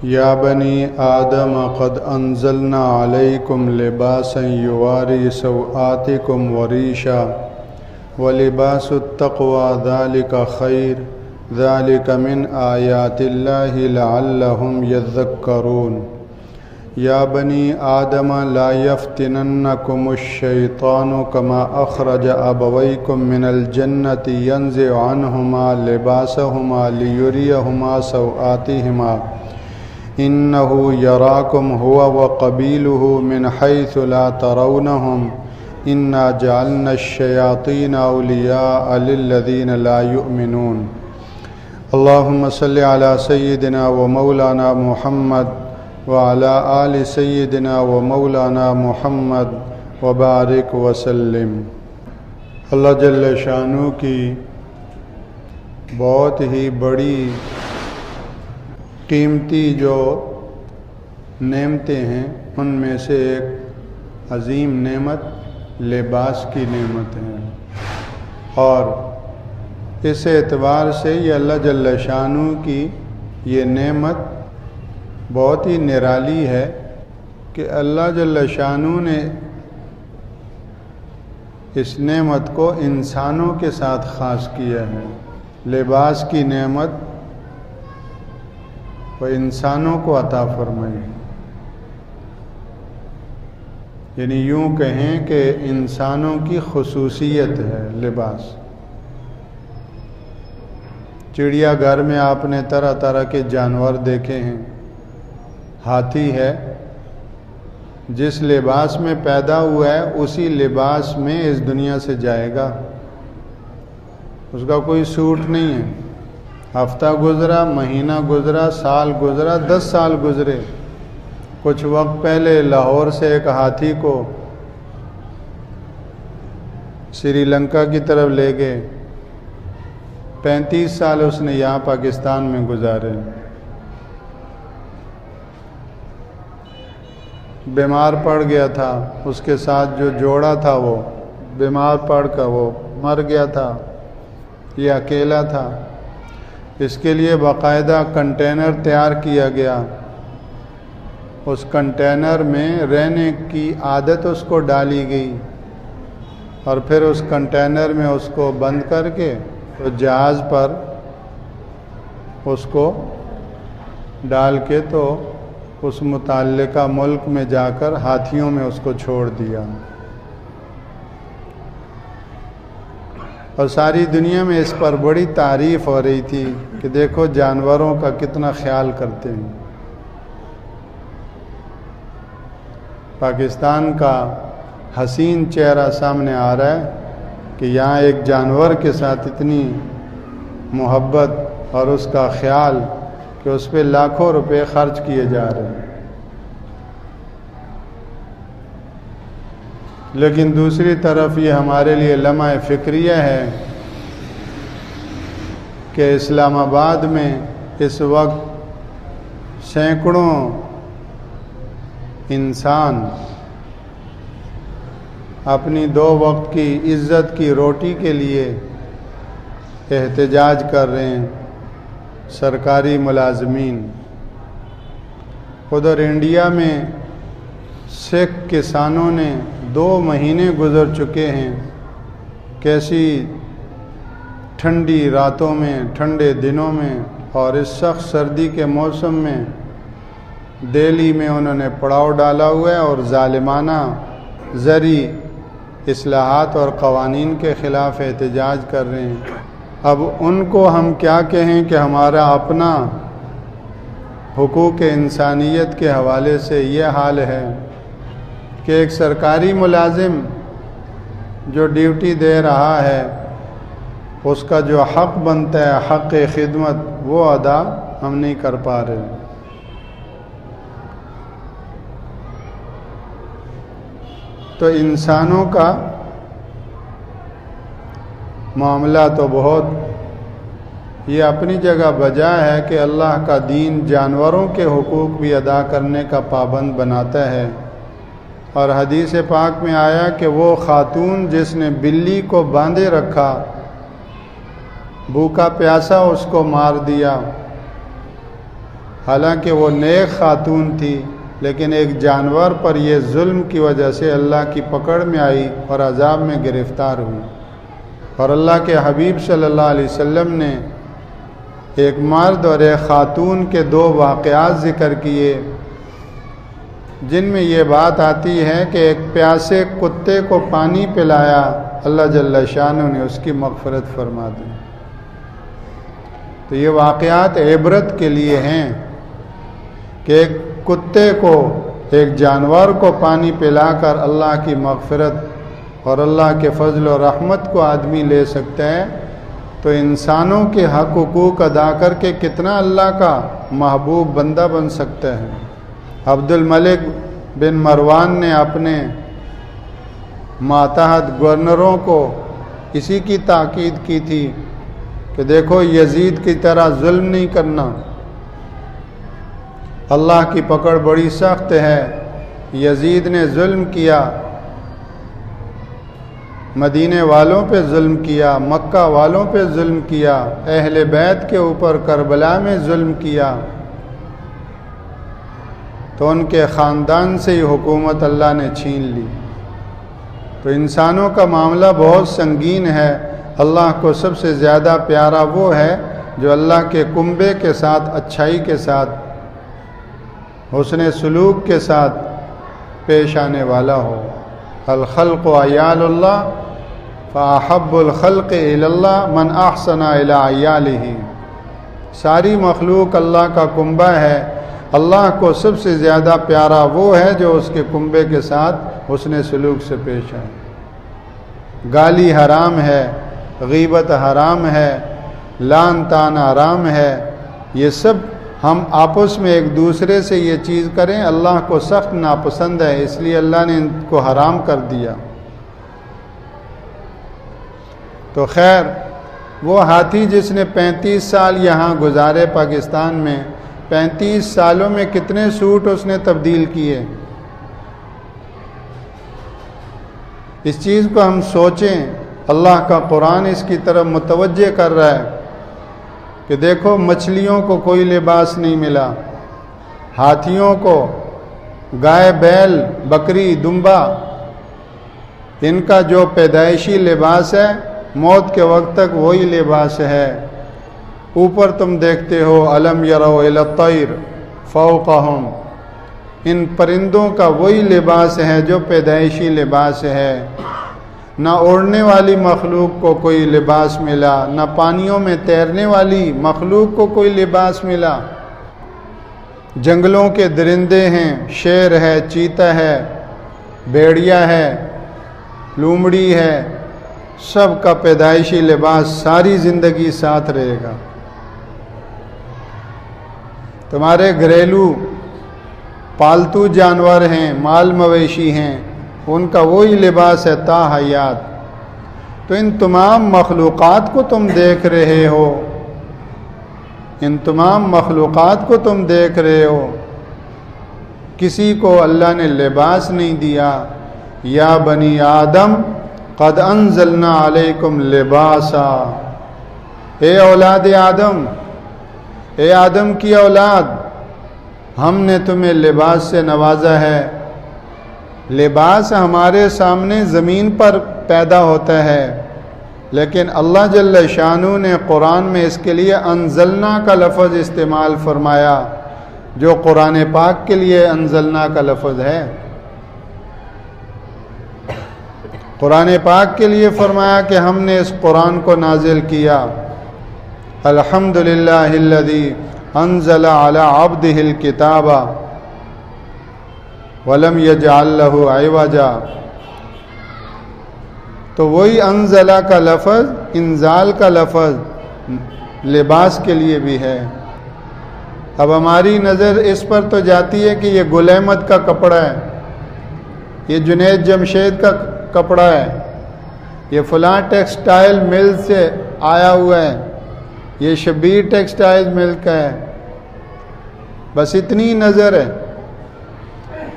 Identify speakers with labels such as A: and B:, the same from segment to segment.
A: یا بنی آدم قد انزلنا علیکم لباسا یواری سوآتکم وریشا ولباس التقوی ذلک خیر ذلک من آیات اللہ لعلہم یذکرون یا بنی آدم لا یفتننکم الشیطان کما اخرج ابویکم من الجنة ینزع عنہما لباسہما لیریہما سوآتہما انہ یراکم هو وقبیلہ من حیث لا ترونہم انا جعلنا الشیاطین اولیاء للذین لا یؤمنون اللہم صلی علی سیدنا و مولانا محمد وعلى آل سیدنا و مولانا محمد وبارک وسلم۔ اللہ جل شانہ کی بہت ہی بڑی قیمتی جو نعمتیں ہیں ان میں سے ایک عظیم نعمت لباس کی نعمت ہے، اور اس اعتبار سے یہ اللہ جل شانہ کی یہ نعمت بہت ہی نرالی ہے کہ اللہ جل شانہ نے اس نعمت کو انسانوں کے ساتھ خاص کیا ہے۔ لباس کی نعمت وہ انسانوں کو عطا فرمائی، یعنی یوں کہیں کہ انسانوں کی خصوصیت ہے لباس۔ چڑیا گھر میں آپ نے طرح طرح کے جانور دیکھے ہیں۔ ہاتھی ہے، جس لباس میں پیدا ہوا ہے اسی لباس میں اس دنیا سے جائے گا، اس کا کوئی سوٹ نہیں ہے۔ ہفتہ گزرا، مہینہ گزرا، سال گزرا، 10 سال گزرے۔ کچھ وقت پہلے لاہور سے ایک ہاتھی کو سری لنکا کی طرف لے گئے، 35 سال اس نے یہاں پاکستان میں گزارے۔ بیمار پڑ گیا تھا، اس کے ساتھ جو جوڑا تھا وہ بیمار پڑ کر وہ مر گیا تھا، یہ اکیلا تھا۔ اس کے لیے باقاعدہ کنٹینر تیار کیا گیا، اس کنٹینر میں رہنے کی عادت اس کو ڈالی گئی، اور پھر اس کنٹینر میں اس کو بند کر کے تو جہاز پر اس کو ڈال کے تو اس متعلقہ ملک میں جا کر ہاتھیوں میں اس کو چھوڑ دیا۔ اور ساری دنیا میں اس پر بڑی تعریف ہو رہی تھی کہ دیکھو جانوروں کا کتنا خیال کرتے ہیں۔ پاکستان کا حسین چہرہ سامنے آ رہا ہے کہ یہاں ایک جانور کے ساتھ اتنی محبت اور اس کا خیال کہ اس پہ لاکھوں روپے خرچ کیے جا رہے ہیں۔ لیکن دوسری طرف یہ ہمارے لیے لمحہ فکریہ ہے کہ اسلام آباد میں اس وقت سینکڑوں انسان اپنی 2 وقت کی عزت کی روٹی کے لیے احتجاج کر رہے ہیں۔ سرکاری ملازمین، ادھر انڈیا میں سکھ کسانوں نے 2 مہینے گزر چکے ہیں، کیسی ٹھنڈی راتوں میں، ٹھنڈے دنوں میں اور اس سخت سردی کے موسم میں دہلی میں انہوں نے پڑاؤ ڈالا ہوا ہے اور ظالمانہ زرعی اصلاحات اور قوانین کے خلاف احتجاج کر رہے ہیں۔ اب ان کو ہم کیا کہیں کہ ہمارا اپنا حقوق انسانیت کے حوالے سے یہ حال ہے کہ ایک سرکاری ملازم جو ڈیوٹی دے رہا ہے اس کا جو حق بنتا ہے، حق خدمت، وہ ادا ہم نہیں کر پا رہے۔ تو انسانوں کا معاملہ تو بہت یہ اپنی جگہ بجا ہے کہ اللہ کا دین جانوروں کے حقوق بھی ادا کرنے کا پابند بناتا ہے، اور حدیث پاک میں آیا کہ وہ خاتون جس نے بلی کو باندھے رکھا، بھوکا پیاسا اس کو مار دیا، حالانکہ وہ نیک خاتون تھی، لیکن ایک جانور پر یہ ظلم کی وجہ سے اللہ کی پکڑ میں آئی اور عذاب میں گرفتار ہوئی۔ اور اللہ کے حبیب صلی اللہ علیہ وسلم نے ایک مرد اور ایک خاتون کے 2 واقعات ذکر کیے، جن میں یہ بات آتی ہے کہ ایک پیاسے کتے کو پانی پلایا، اللہ جل شانہ نے اس کی مغفرت فرما دی۔ تو یہ واقعات عبرت کے لیے ہیں کہ ایک کتے کو، ایک جانور کو پانی پلا کر اللہ کی مغفرت اور اللہ کے فضل و رحمت کو آدمی لے سکتا ہے، تو انسانوں کے حق حقوق ادا کر کے کتنا اللہ کا محبوب بندہ بن سکتا ہے۔ عبد الملک بن مروان نے اپنے ماتحت گورنروں کو اسی کی تاکید کی تھی کہ دیکھو یزید کی طرح ظلم نہیں کرنا، اللہ کی پکڑ بڑی سخت ہے۔ یزید نے ظلم کیا، مدینے والوں پہ ظلم کیا، مکہ والوں پہ ظلم کیا، اہل بیت کے اوپر کربلا میں ظلم کیا، تو ان کے خاندان سے ہی حکومت اللہ نے چھین لی۔ تو انسانوں کا معاملہ بہت سنگین ہے۔ اللہ کو سب سے زیادہ پیارا وہ ہے جو اللہ کے کنبے کے ساتھ، اچھائی کے ساتھ، حسن سلوک کے ساتھ پیش آنے والا ہو۔ الخلق عیال اللہ فاحب الخلق الی اللہ من احسن الی عیالہ۔ ساری مخلوق اللہ کا کنبہ ہے، اللہ کو سب سے زیادہ پیارا وہ ہے جو اس کے کنبے کے ساتھ حسن سلوک سے پیش آئے۔ گالی حرام ہے، غیبت حرام ہے، لعن طعن حرام ہے، یہ سب ہم آپس میں ایک دوسرے سے یہ چیز کریں اللہ کو سخت ناپسند ہے، اس لیے اللہ نے ان کو حرام کر دیا۔ تو خیر، وہ ہاتھی جس نے 35 سال یہاں گزارے پاکستان میں، 35 سالوں میں کتنے سوٹ اس نے تبدیل کیے۔ اس چیز کو ہم سوچیں، اللہ کا قرآن اس کی طرف متوجہ کر رہا ہے کہ دیکھو مچھلیوں کو کوئی لباس نہیں ملا، ہاتھیوں کو، گائے بیل بکری دمبا، ان کا جو پیدائشی لباس ہے موت کے وقت تک وہی لباس ہے۔ اوپر تم دیکھتے ہو الم یروا الی الطیر فوقہم، ان پرندوں کا وہی لباس ہے جو پیدائشی لباس ہے۔ نہ اڑنے والی مخلوق کو کوئی لباس ملا، نہ پانیوں میں تیرنے والی مخلوق کو کوئی لباس ملا۔ جنگلوں کے درندے ہیں، شیر ہے، چیتا ہے، بھیڑیا ہے، لومڑی ہے، سب کا پیدائشی لباس ساری زندگی ساتھ رہے گا۔ تمہارے گھریلو پالتو جانور ہیں، مال مویشی ہیں، ان کا وہی لباس ہے تا حیات۔ تو ان تمام مخلوقات کو تم دیکھ رہے ہو، ان تمام مخلوقات کو تم دیکھ رہے ہو، کسی کو اللہ نے لباس نہیں دیا۔ یا بنی آدم قد انزلنا علیکم لباسا، اے اولاد آدم، اے آدم کی اولاد، ہم نے تمہیں لباس سے نوازا ہے۔ لباس ہمارے سامنے زمین پر پیدا ہوتا ہے، لیکن اللہ جل شانہ نے قرآن میں اس کے لیے انزلنا کا لفظ استعمال فرمایا، جو قرآن پاک کے لیے انزلنا کا لفظ ہے۔ قرآن پاک کے لیے فرمایا کہ ہم نے اس قرآن کو نازل کیا۔ الحمدللہ الذی انزل علی عبدہ الکتاب ولم یجعل لہ عوجا۔ تو وہی انزلہ کا لفظ، انزال کا لفظ لباس کے لیے بھی ہے۔ اب ہماری نظر اس پر تو جاتی ہے کہ یہ گل احمد کا کپڑا ہے، یہ جنید جمشید کا کپڑا ہے، یہ فلاں ٹیکسٹائل مل سے آیا ہوا ہے، یہ شبیر ٹیکسٹائل مل کا ہے، بس اتنی نظر ہے۔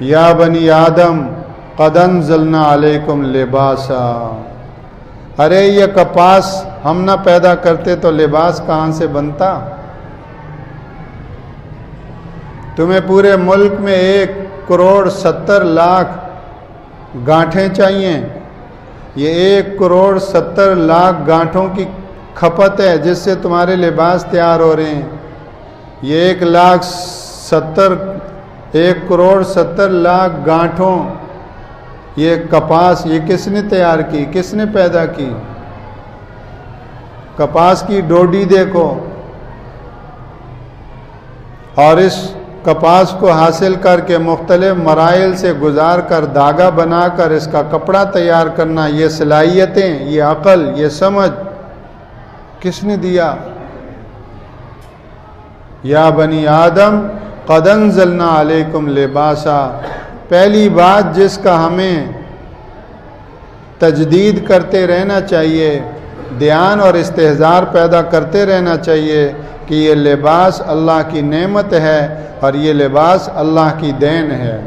A: یا بنی آدم قد انزلنا علیکم لباسا، ارے یہ کپاس ہم نہ پیدا کرتے تو لباس کہاں سے بنتا؟ تمہیں پورے ملک میں 1,70,00,000 گانٹھیں چاہیے. یہ 1,70,00,000 گانٹھوں کی کھپت ہے جس سے تمہارے لباس تیار ہو رہے ہیں. یہ 1,70,00,000 گانٹھوں، یہ کپاس، یہ کس نے تیار کی، کس نے پیدا کی؟ کپاس کی ڈوڈی دیکھو، اور اس کپاس کو حاصل کر کے مختلف مراحل سے گزار کر دھاگا بنا کر اس کا کپڑا تیار کرنا، یہ صلاحیتیں، یہ عقل، یہ سمجھ کس نے دیا؟ یا بنی آدم قد انزلنا علیکم لباسا. پہلی بات جس کا ہمیں تجدید کرتے رہنا چاہیے، دھیان اور استحضار پیدا کرتے رہنا چاہیے کہ یہ لباس اللہ کی نعمت ہے اور یہ لباس اللہ کی دین ہے.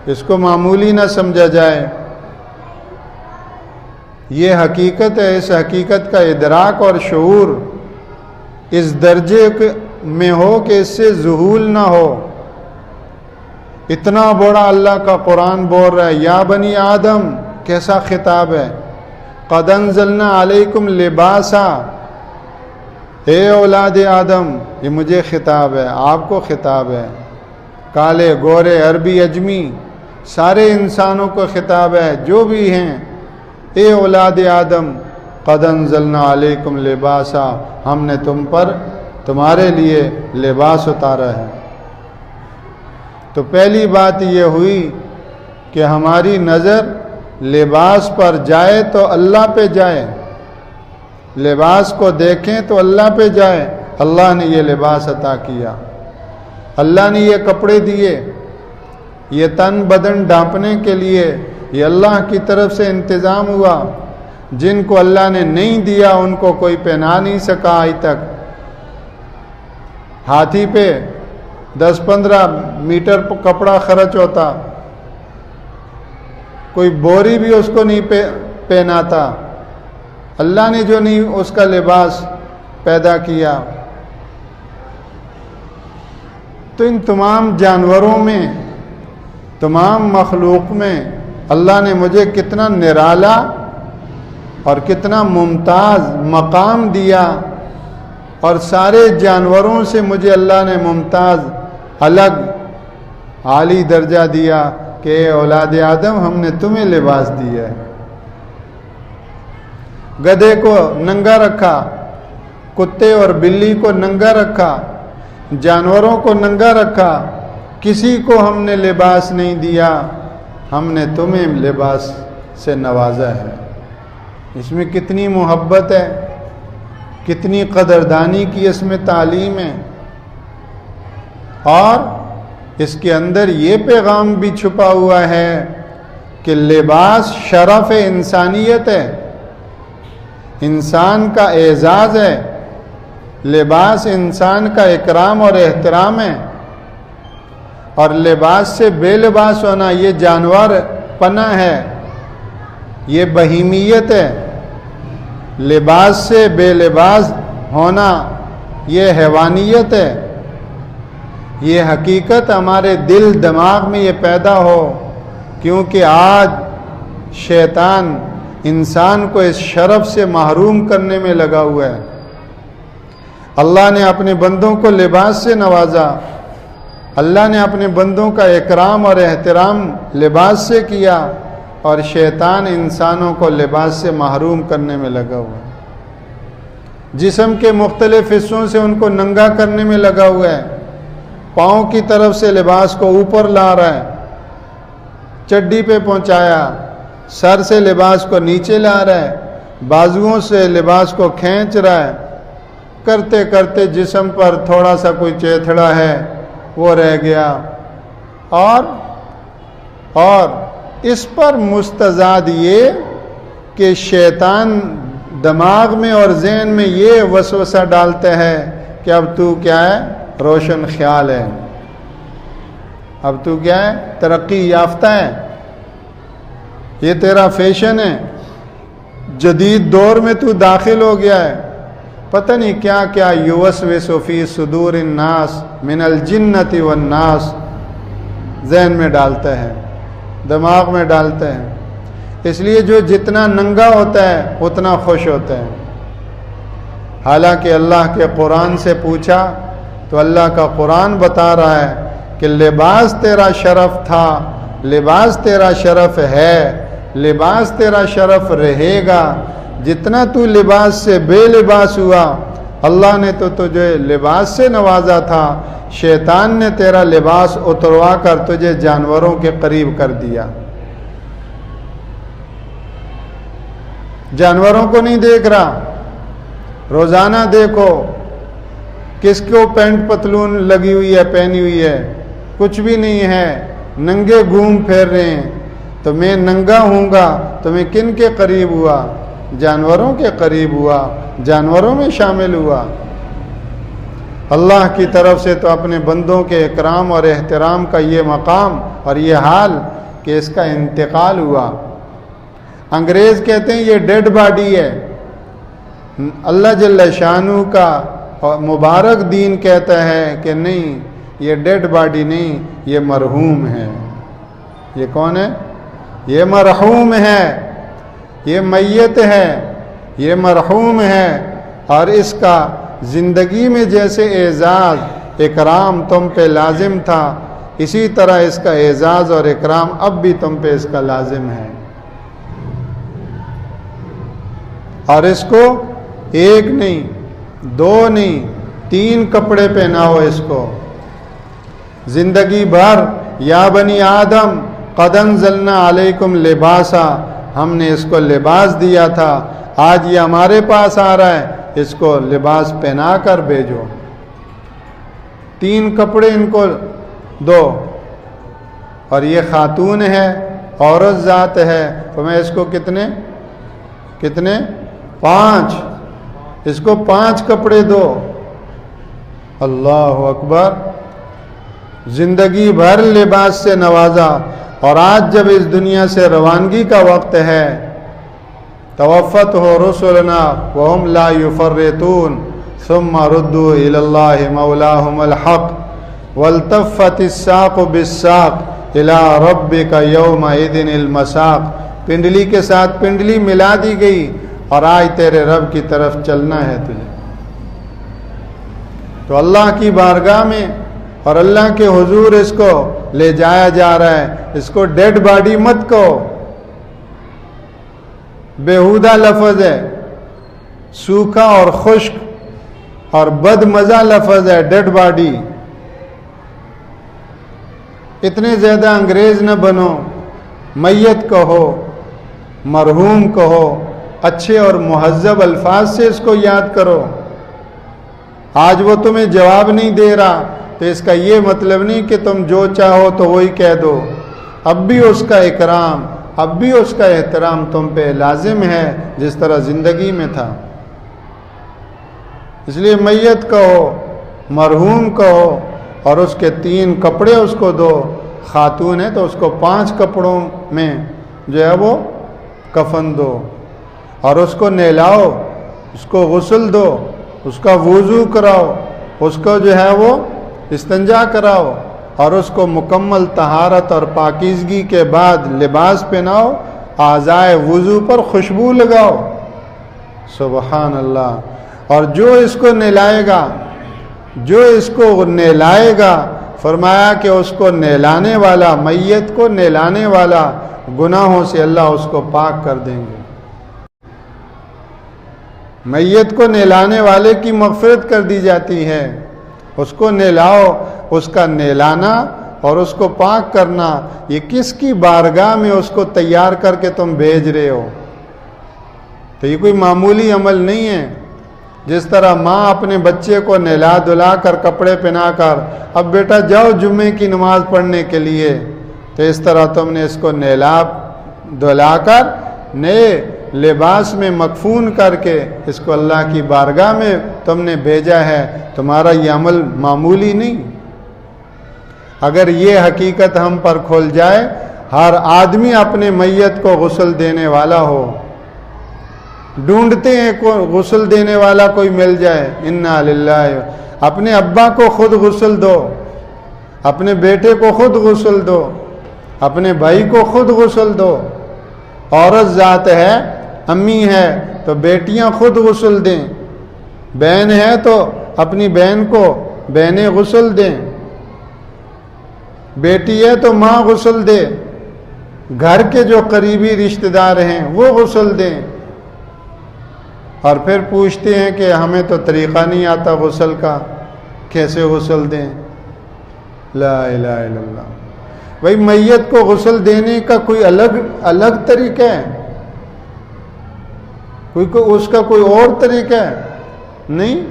A: اس کو معمولی نہ سمجھا جائے، یہ حقیقت ہے. اس حقیقت کا ادراک اور شعور اس درجے میں ہو کہ اس سے ذہول نہ ہو. اتنا بڑا اللہ کا قرآن بول رہا ہے یا بنی آدم، کیسا خطاب ہے؟ قد انزلنا علیکم لباسا، اے اولاد آدم، یہ مجھے خطاب ہے، آپ کو خطاب ہے. کالے گورے عربی اجمی سارے انسانوں کو خطاب ہے جو بھی ہیں. اے اولاد آدم قد انزلنا علیکم لباسا، ہم نے تم پر تمہارے لیے لباس اتارا ہے. تو پہلی بات یہ ہوئی کہ ہماری نظر لباس پر جائے تو اللہ پہ جائے، لباس کو دیکھیں تو اللہ پہ جائے. اللہ نے یہ لباس عطا کیا، اللہ نے یہ کپڑے دیے، یہ تن بدن ڈھانپنے کے لیے یہ اللہ کی طرف سے انتظام ہوا. جن کو اللہ نے نہیں دیا ان کو کوئی پہنا نہیں سکا آج تک. ہاتھی پہ 10-15 میٹر کپڑا خرچ ہوتا، کوئی بوری بھی اس کو نہیں پہناتا. اللہ نے جو نہیں اس کا لباس پیدا کیا. تو ان تمام جانوروں میں، تمام مخلوق میں اللہ نے مجھے کتنا نرالا اور کتنا ممتاز مقام دیا، اور سارے جانوروں سے مجھے اللہ نے ممتاز الگ عالی درجہ دیا کہ اے اولاد آدم ہم نے تمہیں لباس دیا ہے. گدھے کو ننگا رکھا، کتے اور بلی کو ننگا رکھا، جانوروں کو ننگا رکھا، کسی کو ہم نے لباس نہیں دیا. ہم نے تمہیں لباس سے نوازا ہے. اس میں کتنی محبت ہے، کتنی قدردانی کی اس میں تعلیم ہے. اور اس کے اندر یہ پیغام بھی چھپا ہوا ہے کہ لباس شرف انسانیت ہے، انسان کا اعزاز ہے. لباس انسان کا اکرام اور احترام ہے. اور لباس سے بے لباس ہونا یہ جانور پنا ہے، یہ بہیمیت ہے. لباس سے بے لباس ہونا یہ حیوانیت ہے. یہ حقیقت ہمارے دل دماغ میں یہ پیدا ہو، کیونکہ آج شیطان انسان کو اس شرف سے محروم کرنے میں لگا ہوا ہے. اللہ نے اپنے بندوں کو لباس سے نوازا، اللہ نے اپنے بندوں کا اکرام اور احترام لباس سے کیا، اور شیطان انسانوں کو لباس سے محروم کرنے میں لگا ہوا ہے. جسم کے مختلف حصوں سے ان کو ننگا کرنے میں لگا ہوا ہے. پاؤں کی طرف سے لباس کو اوپر لا رہا ہے، چڈی پہ پہنچایا، سر سے لباس کو نیچے لا رہا ہے، بازوؤں سے لباس کو کھینچ رہا ہے. کرتے کرتے جسم پر تھوڑا سا کوئی چیتھڑا ہے وہ رہ گیا. اور اس پر مستزاد یہ کہ شیطان دماغ میں اور ذہن میں یہ وسوسہ ڈالتا ہے کہ اب تو کیا ہے، روشن خیال ہے، اب تو کیا ہے، ترقی یافتہ ہے، یہ تیرا فیشن ہے، جدید دور میں تو داخل ہو گیا ہے، پتہ نہیں کیا کیا یوسوس فی صدور الناس من الجنت والناس ذہن میں ڈالتا ہے، دماغ میں ڈالتا ہے. اس لیے جو جتنا ننگا ہوتا ہے اتنا خوش ہوتا ہے. حالانکہ اللہ کے قرآن سے پوچھا تو اللہ کا قرآن بتا رہا ہے کہ لباس تیرا شرف تھا، لباس تیرا شرف ہے، لباس تیرا شرف رہے گا. جتنا تو لباس سے بے لباس ہوا، اللہ نے تو تجھے لباس سے نوازا تھا، شیطان نے تیرا لباس اتروا کر تجھے جانوروں کے قریب کر دیا. جانوروں کو نہیں دیکھ رہا، روزانہ دیکھو کس کو پینٹ پتلون لگی ہوئی ہے، پہنی ہوئی ہے، کچھ بھی نہیں ہے، ننگے گھوم پھر رہے ہیں. تو میں ننگا ہوں گا تو میں کن کے قریب ہوا؟ جانوروں کے قریب ہوا، جانوروں میں شامل ہوا. اللہ کی طرف سے تو اپنے بندوں کے اکرام اور احترام کا یہ مقام اور یہ حال کہ اس کا انتقال ہوا. انگریز کہتے ہیں یہ ڈیڈ باڈی ہے. اللہ جل شانہ کا مبارک دین کہتا ہے کہ نہیں، یہ ڈیڈ باڈی نہیں، یہ مرحوم ہے. یہ کون ہے؟ یہ مرحوم ہے، یہ میت ہے، یہ مرحوم ہے. اور اس کا زندگی میں جیسے اعزاز اکرام تم پہ لازم تھا، اسی طرح اس کا اعزاز اور اکرام اب بھی تم پہ اس کا لازم ہے. اور اس کو ایک نہیں، دو نہیں، 3 کپڑے پہناؤ اس کو زندگی بھر. یا بنی آدم قد انزلنا علیکم لباسا، ہم نے اس کو لباس دیا تھا، آج یہ ہمارے پاس آ رہا ہے، اس کو لباس پہنا کر بھیجو. 3 کپڑے ان کو دو. اور یہ خاتون ہے، عورت ذات ہے، تو میں اس کو کتنے 5، اس کو 5 کپڑے دو. اللہ اکبر. زندگی بھر لباس سے نوازا، اور آج جب اس دنیا سے روانگی کا وقت ہے، توفت ہو رسولنا وهم لا يفرطون ثم ردوا الى الله مولاهم الحق والتفت الساق بالساق الى ربك يومئذ المساق. پنڈلی کے ساتھ پنڈلی ملا دی گئی، اور آج تیرے رب کی طرف چلنا ہے تجھے. تو اللہ کی بارگاہ میں اور اللہ کے حضور اس کو لے جایا جا رہا ہے. اس کو ڈیڈ باڈی مت کہو، بیہودہ لفظ ہے، سوکھا اور خشک اور بد مزہ لفظ ہے ڈیڈ باڈی. اتنے زیادہ انگریز نہ بنو، میت کہو، مرحوم کہو، اچھے اور مہذب الفاظ سے اس کو یاد کرو. آج وہ تمہیں جواب نہیں دے رہا تو اس کا یہ مطلب نہیں کہ تم جو چاہو تو وہی کہہ دو. اب بھی اس کا اکرام، اب بھی اس کا احترام تم پہ لازم ہے جس طرح زندگی میں تھا. اس لیے میت کہو، مرحوم کہو، اور اس کے 3 کپڑے اس کو دو. خاتون ہے تو اس کو 5 کپڑوں میں جو ہے وہ کفن دو، اور اس کو نہلاؤ، اس کو غسل دو، اس کا وضو کراؤ، اس کو جو ہے وہ استنجا کراؤ، اور اس کو مکمل طہارت اور پاکیزگی کے بعد لباس پہناؤ، اعضائے وضو پر خوشبو لگاؤ. سبحان اللہ. اور جو اس کو نہلائے گا، جو اس کو نہلائے گا، فرمایا کہ اس کو نہلانے والا، میت کو نہلانے والا گناہوں سے اللہ اس کو پاک کر دیں گے. میت کو نہلانے والے کی مغفرت کر دی جاتی ہے. اس کو نہلاؤ، اس کا نہلانا اور اس کو پاک کرنا، یہ کس کی بارگاہ میں اس کو تیار کر کے تم بھیج رہے ہو؟ تو یہ کوئی معمولی عمل نہیں ہے. جس طرح ماں اپنے بچے کو نہلا دھلا کر کپڑے پہنا کر اب بیٹا جاؤ جمعے کی نماز پڑھنے کے لیے، تو اس طرح تم نے اس کو نہلا دھلا کر نئے لباس میں مکفون کر کے اس کو اللہ کی بارگاہ میں تم نے بھیجا ہے. تمہارا یہ عمل معمولی نہیں. اگر یہ حقیقت ہم پر کھل جائے، ہر آدمی اپنے میت کو غسل دینے والا ہو، ڈھونڈتے ہیں غسل دینے والا کوئی مل جائے. انا للہ. اپنے ابا کو خود غسل دو, اپنے بیٹے کو خود غسل دو, اپنے بھائی کو خود غسل دو. عورت ذات ہے, امی ہے تو بیٹیاں خود غسل دیں. بہن ہے تو اپنی بہن کو بہنیں غسل دیں. بیٹی ہے تو ماں غسل دے. گھر کے جو قریبی رشتہ دار ہیں وہ غسل دیں. اور پھر پوچھتے ہیں کہ ہمیں تو طریقہ نہیں آتا غسل کا, کیسے غسل دیں؟ لا الہ الا اللہ. بھائی میت کو غسل دینے کا کوئی الگ طریقہ ہے؟ اس کا کوئی اور طریقہ ہے؟ نہیں.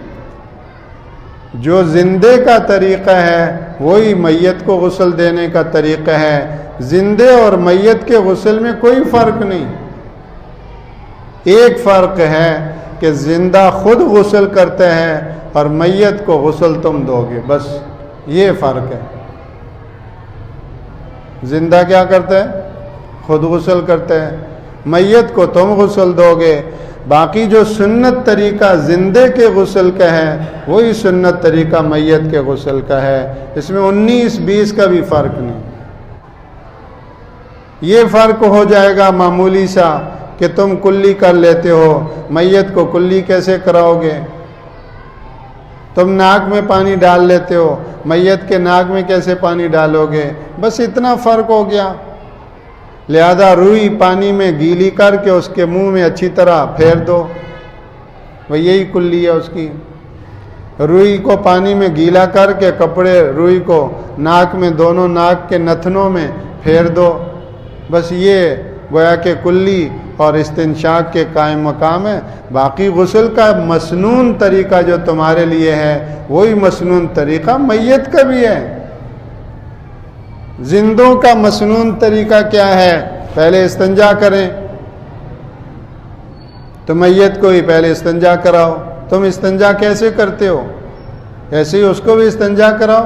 A: جو زندے کا طریقہ ہے وہی میت کو غسل دینے کا طریقہ ہے. زندے اور میت کے غسل میں کوئی فرق نہیں. ایک فرق ہے کہ زندہ خود غسل کرتے ہیں اور میت کو غسل تم دو گے, بس یہ فرق ہے. زندہ کیا کرتے ہیں؟ خود غسل کرتے ہیں. میت کو تم غسل دو گے. باقی جو سنت طریقہ زندے کے غسل کا ہے وہی سنت طریقہ میت کے غسل کا ہے. اس میں 19-20 کا بھی فرق نہیں. یہ فرق ہو جائے گا معمولی سا کہ تم کلی کر لیتے ہو, میت کو کلی کیسے کراؤ گے؟ تم ناک میں پانی ڈال لیتے ہو, میت کے ناک میں کیسے پانی ڈالو گے؟ بس اتنا فرق ہو گیا. لہذا روئی پانی میں گیلی کر کے اس کے منہ میں اچھی طرح پھیر دو, وہ یہی کلی ہے اس کی. روئی کو پانی میں گیلا کر کے کپڑے روئی کو ناک میں, دونوں ناک کے نتنوں میں پھیر دو, بس یہ گویا کہ کلی اور استنشاق کے قائم مقام ہے. باقی غسل کا مسنون طریقہ جو تمہارے لیے ہے وہی مسنون طریقہ میت کا بھی ہے. زندوں کا مسنون طریقہ کیا ہے؟ پہلے استنجا کریں. تو میت کو ہی پہلے استنجا کراؤ. تم استنجا کیسے کرتے ہو ایسے ہی اس کو بھی استنجا کراؤ.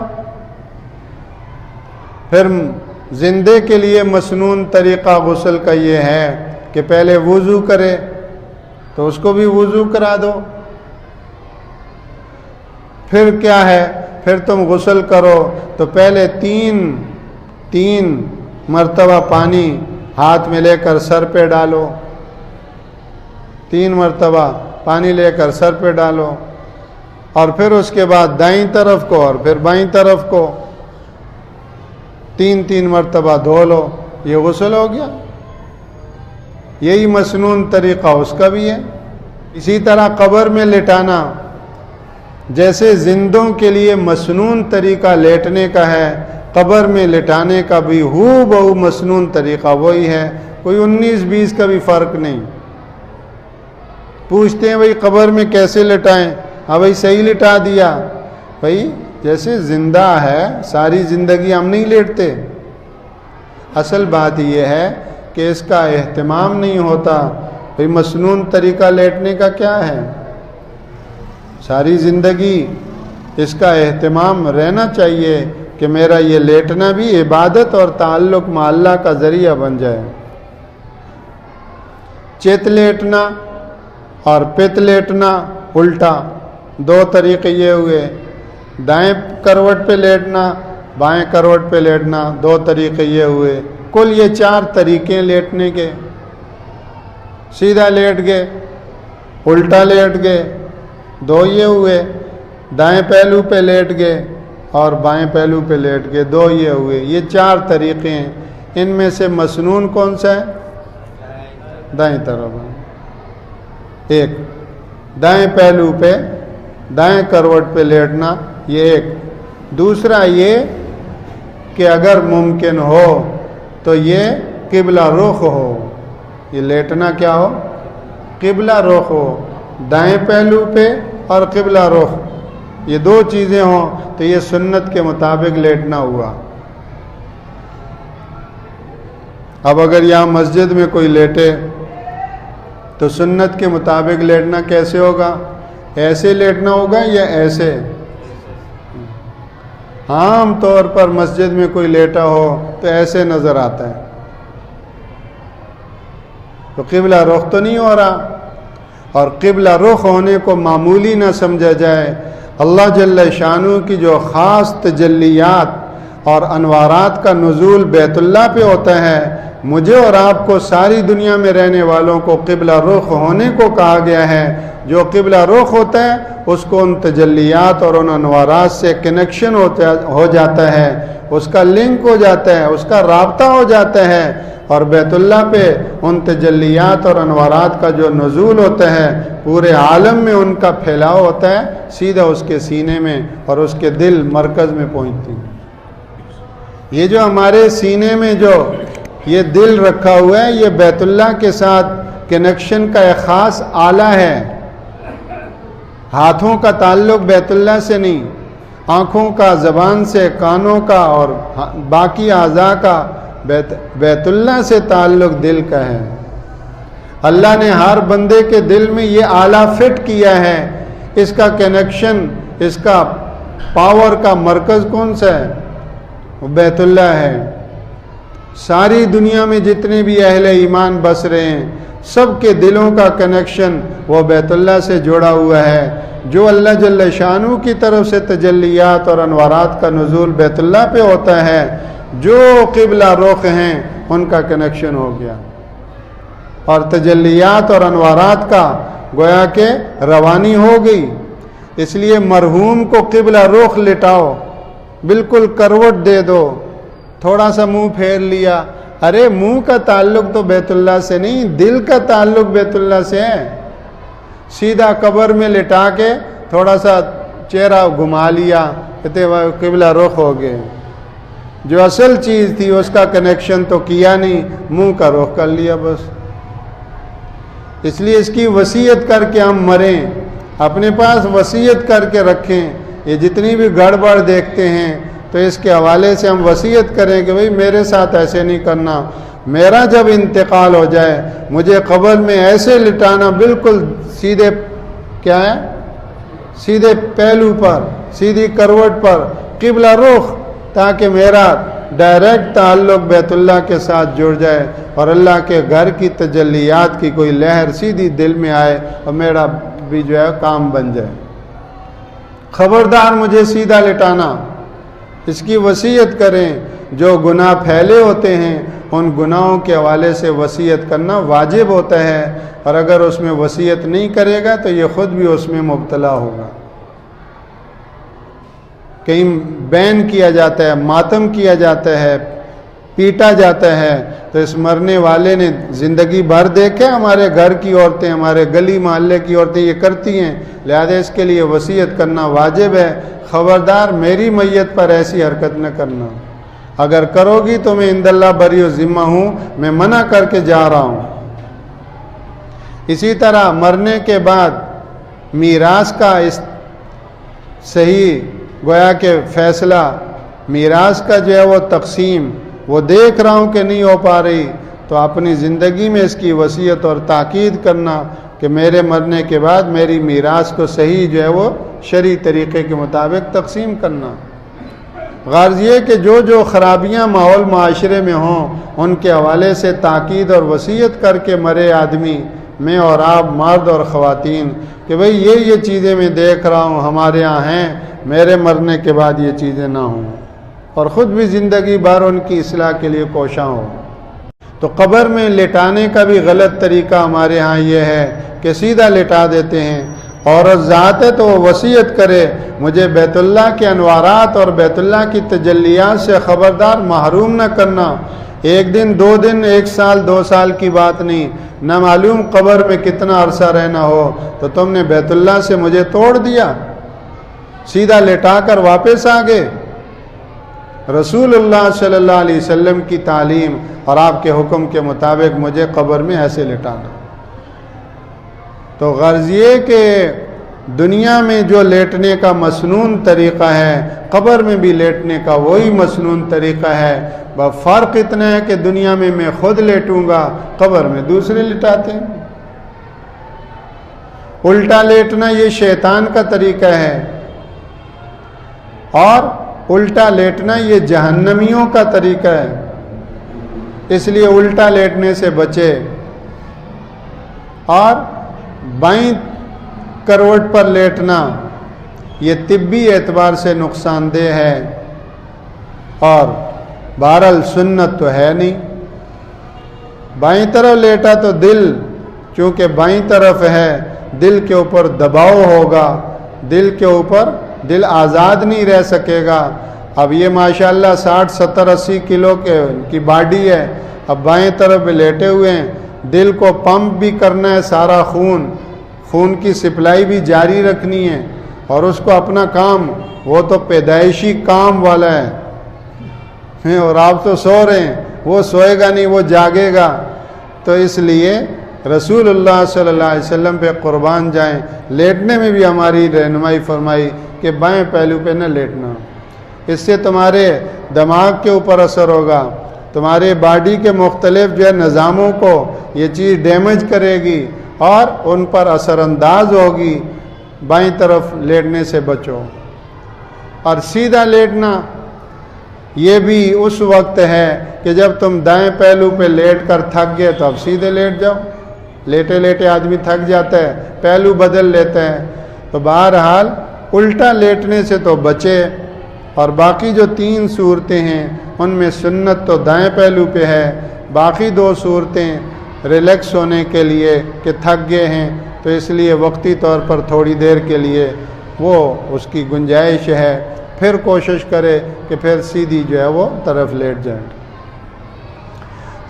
A: پھر زندے کے لیے مسنون طریقہ غسل کا یہ ہے کہ پہلے وضو کرے, تو اس کو بھی وضو کرا دو. پھر کیا ہے؟ پھر تم غسل کرو تو پہلے تین مرتبہ پانی ہاتھ میں لے کر سر پہ ڈالو. 3 مرتبہ پانی لے کر سر پہ ڈالو, اور پھر اس کے بعد دائیں طرف کو اور پھر بائیں طرف کو 3 مرتبہ دھو لو. یہ غسل ہو گیا. یہی مسنون طریقہ اس کا بھی ہے. اسی طرح قبر میں لٹانا, جیسے زندوں کے لیے مسنون طریقہ لیٹنے کا ہے, قبر میں لٹانے کا بھی بہو مسنون طریقہ وہی ہے. کوئی 19-20 کا بھی فرق نہیں. پوچھتے ہیں بھائی قبر میں کیسے لٹائیں؟ ہاں بھائی صحیح لٹا دیا. بھائی جیسے زندہ ہے ساری زندگی ہم نہیں لیٹتے. اصل بات یہ ہے کہ اس کا اہتمام نہیں ہوتا. بھائی مسنون طریقہ لیٹنے کا کیا ہے؟ ساری زندگی اس کا اہتمام رہنا چاہیے کہ میرا یہ لیٹنا بھی عبادت اور تعلق مع اللہ کا ذریعہ بن جائے. چت لیٹنا اور پت لیٹنا الٹا 2 طریقے یہ ہوئے. دائیں کروٹ پہ لیٹنا, بائیں کروٹ پہ لیٹنا, 2 طریقے یہ ہوئے. کل یہ 4 طریقے لیٹنے کے. سیدھا لیٹ گئے, الٹا لیٹ گئے, 2 یہ ہوئے. دائیں پہلو پہ لیٹ گئے اور بائیں پہلو پہ لیٹ گئے, 2 یہ ہوئے. یہ 4 طریقے ہیں. ان میں سے مسنون کون سا ہے؟ دائیں طرف. ایک دائیں پہلو پہ دائیں کروٹ پہ لیٹنا, یہ ایک. دوسرا یہ کہ اگر ممکن ہو تو یہ قبلہ رخ ہو. یہ لیٹنا کیا ہو؟ قبلہ رخ ہو. دائیں پہلو پہ اور قبلہ رخ, یہ 2 چیزیں ہوں تو یہ سنت کے مطابق لیٹنا ہوا. اب اگر یہاں مسجد میں کوئی لیٹے تو سنت کے مطابق لیٹنا کیسے ہوگا؟ ایسے لیٹنا ہوگا یا ایسے؟ عام طور پر مسجد میں کوئی لیٹا ہو تو ایسے نظر آتا ہے, تو قبلہ رخ تو نہیں ہو رہا. اور قبلہ رخ ہونے کو معمولی نہ سمجھا جائے۔ اللہ جل شانہ کی جو خاص تجلیات اور انوارات کا نزول بیت اللہ پہ ہوتا ہے، مجھے اور آپ کو ساری دنیا میں رہنے والوں کو قبلہ رخ ہونے کو کہا گیا ہے۔ جو قبلہ رخ ہوتا ہے اس کو ان تجلیات اور ان انوارات سے کنیکشن ہو جاتا ہے، اس کا لنک ہو جاتا ہے، اس کا رابطہ ہو جاتا ہے، اور بیت اللہ پہ ان تجلیات اور انوارات کا جو نزول ہوتا ہے پورے عالم میں ان کا پھیلاؤ ہوتا ہے، سیدھا اس کے سینے میں اور اس کے دل مرکز میں پہنچتی ہے۔ یہ جو ہمارے سینے میں جو یہ دل رکھا ہوا ہے، یہ بیت اللہ کے ساتھ کنیکشن کا ایک خاص آلہ ہے۔ ہاتھوں کا تعلق بیت اللہ سے نہیں، آنکھوں کا، زبان سے، کانوں کا اور باقی اعضاء کا بیت اللہ سے تعلق دل کا ہے۔ اللہ نے ہر بندے کے دل میں یہ آلہ فٹ کیا ہے۔ اس کا کنیکشن، اس کا پاور کا مرکز کون سا ہے؟ وہ بیت اللہ ہے۔ ساری دنیا میں جتنے بھی اہل ایمان بس رہے ہیں، سب کے دلوں کا کنیکشن وہ بیت اللہ سے جڑا ہوا ہے۔ جو اللہ جل شانہ کی طرف سے تجلیات اور انوارات کا نزول بیت اللہ پہ ہوتا ہے، جو قبلہ رخ ہیں ان کا کنیکشن ہو گیا، اور تجلیات اور انوارات کا گویا کہ روانی ہو گئی۔ اس لیے مرحوم کو قبلہ رخ لٹاؤ، بالکل کروٹ دے دو، تھوڑا سا منہ پھیر لیا، ارے منہ کا تعلق تو بیت اللہ سے نہیں، دل کا تعلق بیت اللہ سے ہے۔ سیدھا قبر میں لٹا کے تھوڑا سا چہرہ گھما لیا، کہتے قبلہ رخ ہو گئے۔ جو اصل چیز تھی اس کا کنیکشن تو کیا نہیں، منہ کا رخ کر لیا بس۔ اس لیے اس کی وصیت کر کے ہم مریں، اپنے پاس وصیت کر کے رکھیں۔ یہ جتنی بھی گڑبڑ دیکھتے ہیں تو اس کے حوالے سے ہم وصیت کریں کہ بھئی میرے ساتھ ایسے نہیں کرنا، میرا جب انتقال ہو جائے مجھے قبر میں ایسے لٹانا، بالکل سیدھے کیا ہے، سیدھے پہلو پر، سیدھی کروٹ پر، قبلہ رخ، تاکہ میرا ڈائریکٹ تعلق بیت اللہ کے ساتھ جڑ جائے اور اللہ کے گھر کی تجلیات کی کوئی لہر سیدھی دل میں آئے اور میرا بھی جو ہے کام بن جائے۔ خبردار مجھے سیدھا لٹانا، اس کی وصیت کریں۔ جو گناہ پھیلے ہوتے ہیں ان گناہوں کے حوالے سے وصیت کرنا واجب ہوتا ہے، اور اگر اس میں وصیت نہیں کرے گا تو یہ خود بھی اس میں مبتلا ہوگا۔ کہیں بین کیا جاتا ہے، ماتم کیا جاتا ہے، پیٹا جاتا ہے، تو اس مرنے والے نے زندگی بھر دیکھے ہمارے گھر کی عورتیں، ہمارے گلی محلے کی عورتیں یہ کرتی ہیں، لہذا اس کے لیے وصیت کرنا واجب ہے۔ خبردار میری میت پر ایسی حرکت نہ کرنا، اگر کرو گی تو میں عند اللہ بری و ذمہ ہوں، میں منع کر کے جا رہا ہوں۔ اسی طرح مرنے کے بعد میراث کا صحیح گویا کہ فیصلہ، میراث کا جو ہے وہ تقسیم، وہ دیکھ رہا ہوں کہ نہیں ہو پا رہی، تو اپنی زندگی میں اس کی وصیت اور تاکید کرنا کہ میرے مرنے کے بعد میری میراث کو صحیح جو ہے وہ شرعی طریقے کے مطابق تقسیم کرنا۔ غرض یہ کہ جو خرابیاں ماحول معاشرے میں ہوں ان کے حوالے سے تاکید اور وصیت کر کے مرے آدمی، میں اور آپ مرد اور خواتین، کہ بھئی یہ چیزیں میں دیکھ رہا ہوں ہمارے ہاں ہیں، میرے مرنے کے بعد یہ چیزیں نہ ہوں، اور خود بھی زندگی بھر ان کی اصلاح کے لیے کوشاں ہو۔ تو قبر میں لٹانے کا بھی غلط طریقہ ہمارے ہاں یہ ہے کہ سیدھا لٹا دیتے ہیں۔ عورت ذات ہے تو وہ وصیت کرے، مجھے بیت اللہ کے انوارات اور بیت اللہ کی تجلیات سے خبردار محروم نہ کرنا۔ ایک دن، 2 دن، 1 سال، 2 سال کی بات نہیں، نہ معلوم قبر میں کتنا عرصہ رہنا ہو، تو تم نے بیت اللہ سے مجھے توڑ دیا، سیدھا لٹا کر واپس آ گئے۔ رسول اللہ صلی اللہ علیہ وسلم کی تعلیم اور آپ کے حکم کے مطابق مجھے قبر میں ایسے لٹانا۔ تو غرض یہ کہ دنیا میں جو لیٹنے کا مسنون طریقہ ہے، قبر میں بھی لیٹنے کا وہی مسنون طریقہ ہے، بس فرق اتنا ہے کہ دنیا میں میں خود لیٹوں گا، قبر میں دوسرے لٹاتے ہیں۔ الٹا لیٹنا یہ شیطان کا طریقہ ہے، اور الٹا لیٹنا یہ جہنمیوں کا طریقہ ہے، اس لیے الٹا لیٹنے سے بچے۔ اور بائیں کروٹ پر لیٹنا یہ طبی اعتبار سے نقصان دہ ہے، اور بہرحال سنت تو ہے نہیں۔ بائیں طرف لیٹا تو دل چونکہ بائیں طرف ہے، دل کے اوپر دباؤ ہوگا، دل کے اوپر دل آزاد نہیں رہ سکے گا۔ اب یہ ماشاءاللہ 60 70 80 کلو کی باڈی ہے، اب بائیں طرف لیٹے ہوئے ہیں، دل کو پمپ بھی کرنا ہے، سارا خون کی سپلائی بھی جاری رکھنی ہے، اور اس کو اپنا کام، وہ تو پیدائشی کام والا ہے، اور آپ تو سو رہے ہیں، وہ سوئے گا نہیں، وہ جاگے گا۔ تو اس لیے رسول اللہ صلی اللہ علیہ وسلم پہ قربان جائیں، لیٹنے میں بھی ہماری رہنمائی فرمائی کہ بائیں پہلو پہ نہ لیٹنا، اس سے تمہارے دماغ کے اوپر اثر ہوگا، تمہارے باڈی کے مختلف نظاموں کو یہ چیز ڈیمیج کرے گی اور ان پر اثر انداز ہوگی۔ بائیں طرف لیٹنے سے بچو۔ اور سیدھا لیٹنا یہ بھی اس وقت ہے کہ جب تم دائیں پہلو پہ لیٹ کر تھک گئے تو اب سیدھے لیٹ جاؤ۔ لیٹے لیٹے آدمی تھک جاتا ہے، پہلو بدل لیتا ہے، تو بہرحال الٹا لیٹنے سے تو بچے۔ اور باقی جو 3 صورتیں ہیں ان میں سنت تو دائیں پہلو پہ ہے، باقی 2 صورتیں ریلیکس ہونے کے لیے کہ تھک گئے ہیں تو اس لیے وقتی طور پر تھوڑی دیر کے لیے وہ اس کی گنجائش ہے، پھر کوشش کرے کہ پھر سیدھی جو ہے وہ طرف لیٹ جائیں۔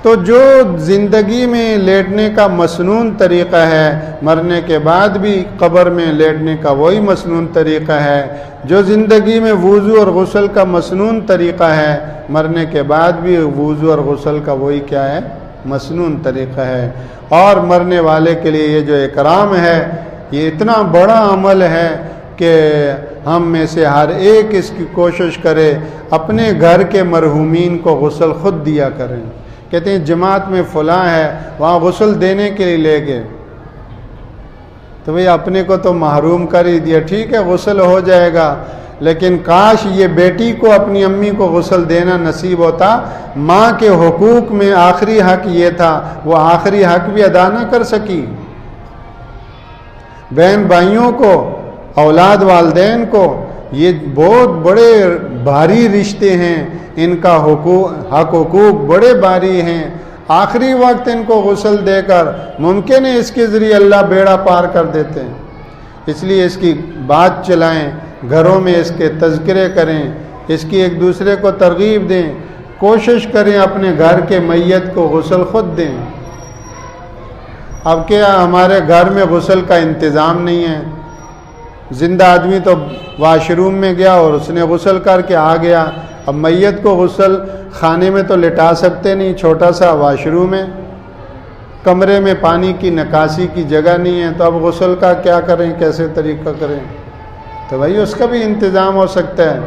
A: تو جو زندگی میں لیٹنے کا مسنون طریقہ ہے، مرنے کے بعد بھی قبر میں لیٹنے کا وہی مسنون طریقہ ہے۔ جو زندگی میں وضو اور غسل کا مسنون طریقہ ہے، مرنے کے بعد بھی وضو اور غسل کا وہی کیا ہے؟ مسنون طریقہ ہے۔ اور مرنے والے کے لیے یہ جو اکرام ہے، یہ اتنا بڑا عمل ہے کہ ہم میں سے ہر ایک اس کی کوشش کرے اپنے گھر کے مرحومین کو غسل خود دیا کریں۔ کہتے ہیں جماعت میں فلاں ہے، وہاں غسل دینے کے لیے لے گئے تو بھئی اپنے کو تو محروم کر ہی دیا، ٹھیک ہے غسل ہو جائے گا، لیکن کاش یہ بیٹی کو اپنی امی کو غسل دینا نصیب ہوتا۔ ماں کے حقوق میں آخری حق یہ تھا، وہ آخری حق بھی ادا نہ کر سکی۔ بہن بھائیوں کو، اولاد والدین کو، یہ بہت بڑے بھاری رشتے ہیں، ان کا حقوق بڑے بھاری ہیں۔ آخری وقت ان کو غسل دے کر ممکن ہے اس کے ذریعے اللہ بیڑا پار کر دیتے ہیں، اس لیے اس کی بات چلائیں، گھروں میں اس کے تذکرے کریں، اس کی ایک دوسرے کو ترغیب دیں، کوشش کریں اپنے گھر کے میت کو غسل خود دیں۔ اب کیا ہمارے گھر میں غسل کا انتظام نہیں ہے؟ زندہ آدمی تو واش روم میں گیا اور اس نے غسل کر کے آ گیا، اب میت کو غسل خانے میں تو لٹا سکتے نہیں، چھوٹا سا واش روم ہے، کمرے میں پانی کی نکاسی کی جگہ نہیں ہے، تو اب غسل کا کیا کریں، کیسے طریقہ کریں؟ تو بھائی اس کا بھی انتظام ہو سکتا ہے،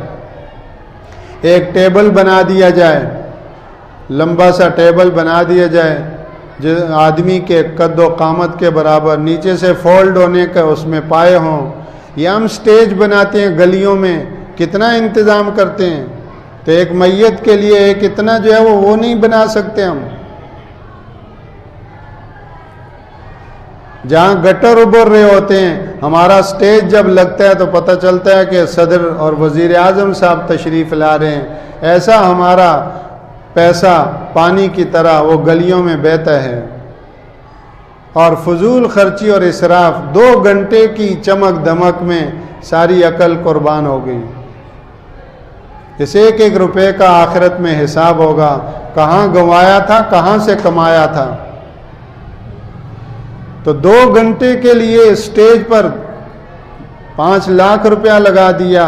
A: ایک ٹیبل بنا دیا جائے، لمبا سا ٹیبل بنا دیا جائے جو آدمی کے قد و قامت کے برابر، نیچے سے فولڈ ہونے کا اس میں پائے ہوں، یا ہم سٹیج بناتے ہیں گلیوں میں، کتنا انتظام کرتے ہیں، تو ایک میت کے لیے ایک اتنا جو ہے وہ نہیں بنا سکتے ہم۔ جہاں گٹر ابھر رہے ہوتے ہیں، ہمارا سٹیج جب لگتا ہے تو پتہ چلتا ہے کہ صدر اور وزیر اعظم صاحب تشریف لا رہے ہیں، ایسا ہمارا پیسہ پانی کی طرح وہ گلیوں میں بہتا ہے، اور فضول خرچی اور اسراف 2 گھنٹے کی چمک دمک میں ساری عقل قربان ہو گئی۔ اس ایک ایک روپے کا آخرت میں حساب ہوگا، کہاں گنوایا تھا، کہاں سے کمایا تھا۔ تو 2 گھنٹے کے لیے اسٹیج پر 5 لاکھ روپیہ لگا دیا،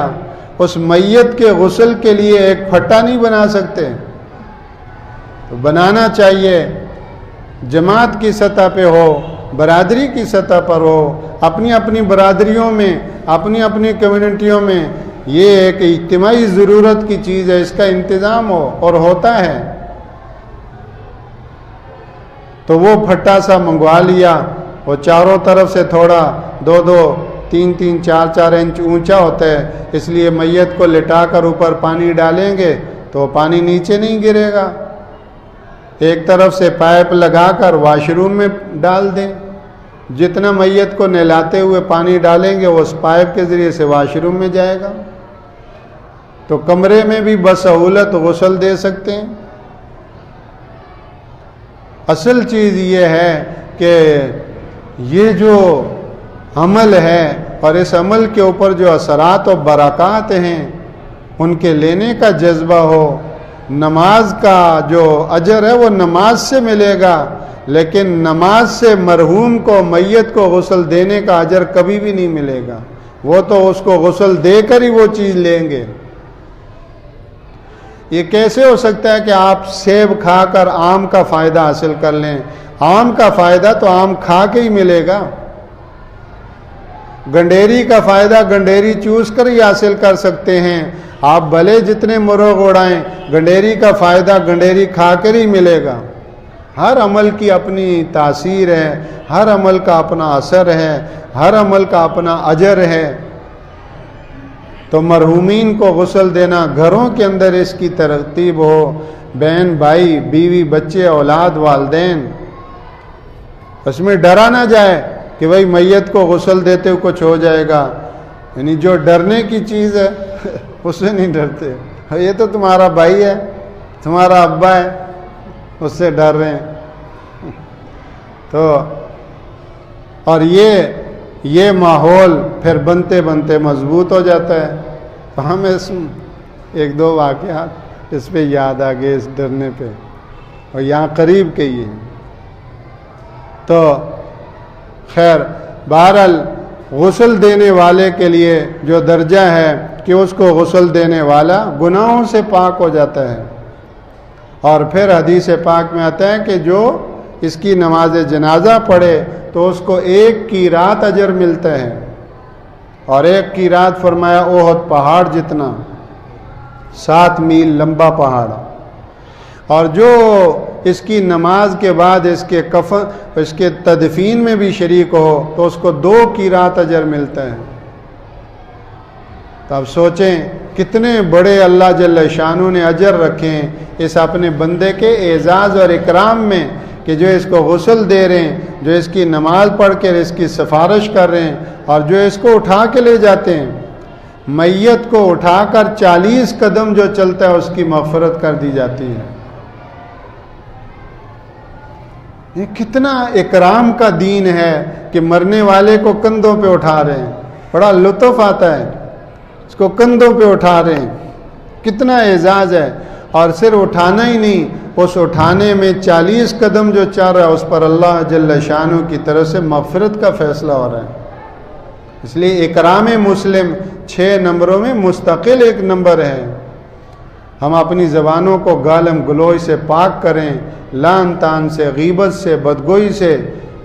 A: اس میت کے غسل کے لیے ایک پھٹا نہیں بنا سکتے؟ تو بنانا چاہیے، جماعت کی سطح پہ ہو، برادری کی سطح پر ہو، اپنی اپنی برادریوں میں، اپنی اپنی کمیونٹیوں میں، یہ ایک اجتماعی ضرورت کی چیز ہے، اس کا انتظام ہو، اور ہوتا ہے۔ تو وہ پھٹا سا منگوا لیا، وہ چاروں طرف سے تھوڑا 2-2 3-3 4-4 انچ اونچا ہوتا ہے، اس لیے میت کو لٹا کر اوپر پانی ڈالیں گے تو پانی نیچے نہیں گرے گا، ایک طرف سے پائپ لگا کر واش روم میں ڈال دیں، جتنا میت کو نہلاتے ہوئے پانی ڈالیں گے وہ اس پائپ کے ذریعے سے واش روم میں جائے گا. تو کمرے میں بھی بسہولت غسل دے سکتے ہیں. اصل چیز یہ ہے کہ یہ جو عمل ہے اور اس عمل کے اوپر جو اثرات و برکات ہیں ان کے لینے کا جذبہ ہو. نماز کا جو اجر ہے وہ نماز سے ملے گا، لیکن نماز سے مرحوم کو میت کو غسل دینے کا اجر کبھی بھی نہیں ملے گا. وہ تو اس کو غسل دے کر ہی وہ چیز لیں گے. یہ کیسے ہو سکتا ہے کہ آپ سیب کھا کر آم کا فائدہ حاصل کر لیں؟ آم کا فائدہ تو آم کھا کے ہی ملے گا. گنڈیری کا فائدہ گنڈیری چوس کر ہی حاصل کر سکتے ہیں. آپ بھلے جتنے مرغ اڑائیں، گنڈیری کا فائدہ گنڈیری کھا کر ہی ملے گا. ہر عمل کی اپنی تاثیر ہے، ہر عمل کا اپنا اثر ہے، ہر عمل کا اپنا اجر ہے. تو مرحومین کو غسل دینا، گھروں کے اندر اس کی ترتیب ہو، بہن بھائی بیوی بچے اولاد والدین، اس میں ڈرا نہ جائے کہ بھائی میت کو غسل دیتے ہوئے کچھ ہو جائے گا. یعنی جو ڈرنے کی چیز ہے اس سے نہیں ڈرتے. یہ تو تمہارا بھائی ہے، تمہارا ابا ہے، اس سے ڈر رہے ہیں. تو اور یہ ماحول پھر بنتے بنتے مضبوط ہو جاتا ہے. تو ہم ایک دو واقعات اس پہ یاد آ گئے، اس ڈرنے پہ، اور یہاں قریب کے ہی ہیں. تو خیر بہرحال غسل دینے والے کے لیے جو درجہ ہے کہ اس کو غسل دینے والا گناہوں سے پاک ہو جاتا ہے. اور پھر حدیث پاک میں آتا ہے کہ جو اس کی نماز جنازہ پڑھے تو اس کو 1 قیراط اجر ملتا ہے. اور 1 قیراط فرمایا احد پہاڑ جتنا، 7 میل لمبا پہاڑ. اور جو اس کی نماز کے بعد اس کے تدفین میں بھی شریک ہو تو اس کو 2 قیراط اجر ملتا ہے. تو اب سوچیں کتنے بڑے اللہ جل شانہ نے اجر رکھے ہیں اس اپنے بندے کے اعزاز اور اکرام میں، کہ جو اس کو غسل دے رہے ہیں، جو اس کی نماز پڑھ کر اس کی سفارش کر رہے ہیں، اور جو اس کو اٹھا کے لے جاتے ہیں. میت کو اٹھا کر 40 قدم جو چلتا ہے اس کی مغفرت کر دی جاتی ہے. یہ کتنا اکرام کا دین ہے کہ مرنے والے کو کندھوں پہ اٹھا رہے ہیں. بڑا لطف آتا ہے، اس کو کندھوں پہ اٹھا رہے ہیں. کتنا اعزاز ہے. اور صرف اٹھانا ہی نہیں، اس اٹھانے میں 40 قدم جو چل رہا ہے اس پر اللہ جل شانہ کی طرف سے مغفرت کا فیصلہ ہو رہا ہے. اس لیے اکرام مسلم 6 نمبروں میں مستقل ایک نمبر ہے. ہم اپنی زبانوں کو گالم گلوئی سے پاک کریں، لعن طعن سے، غیبت سے، بدگوئی سے،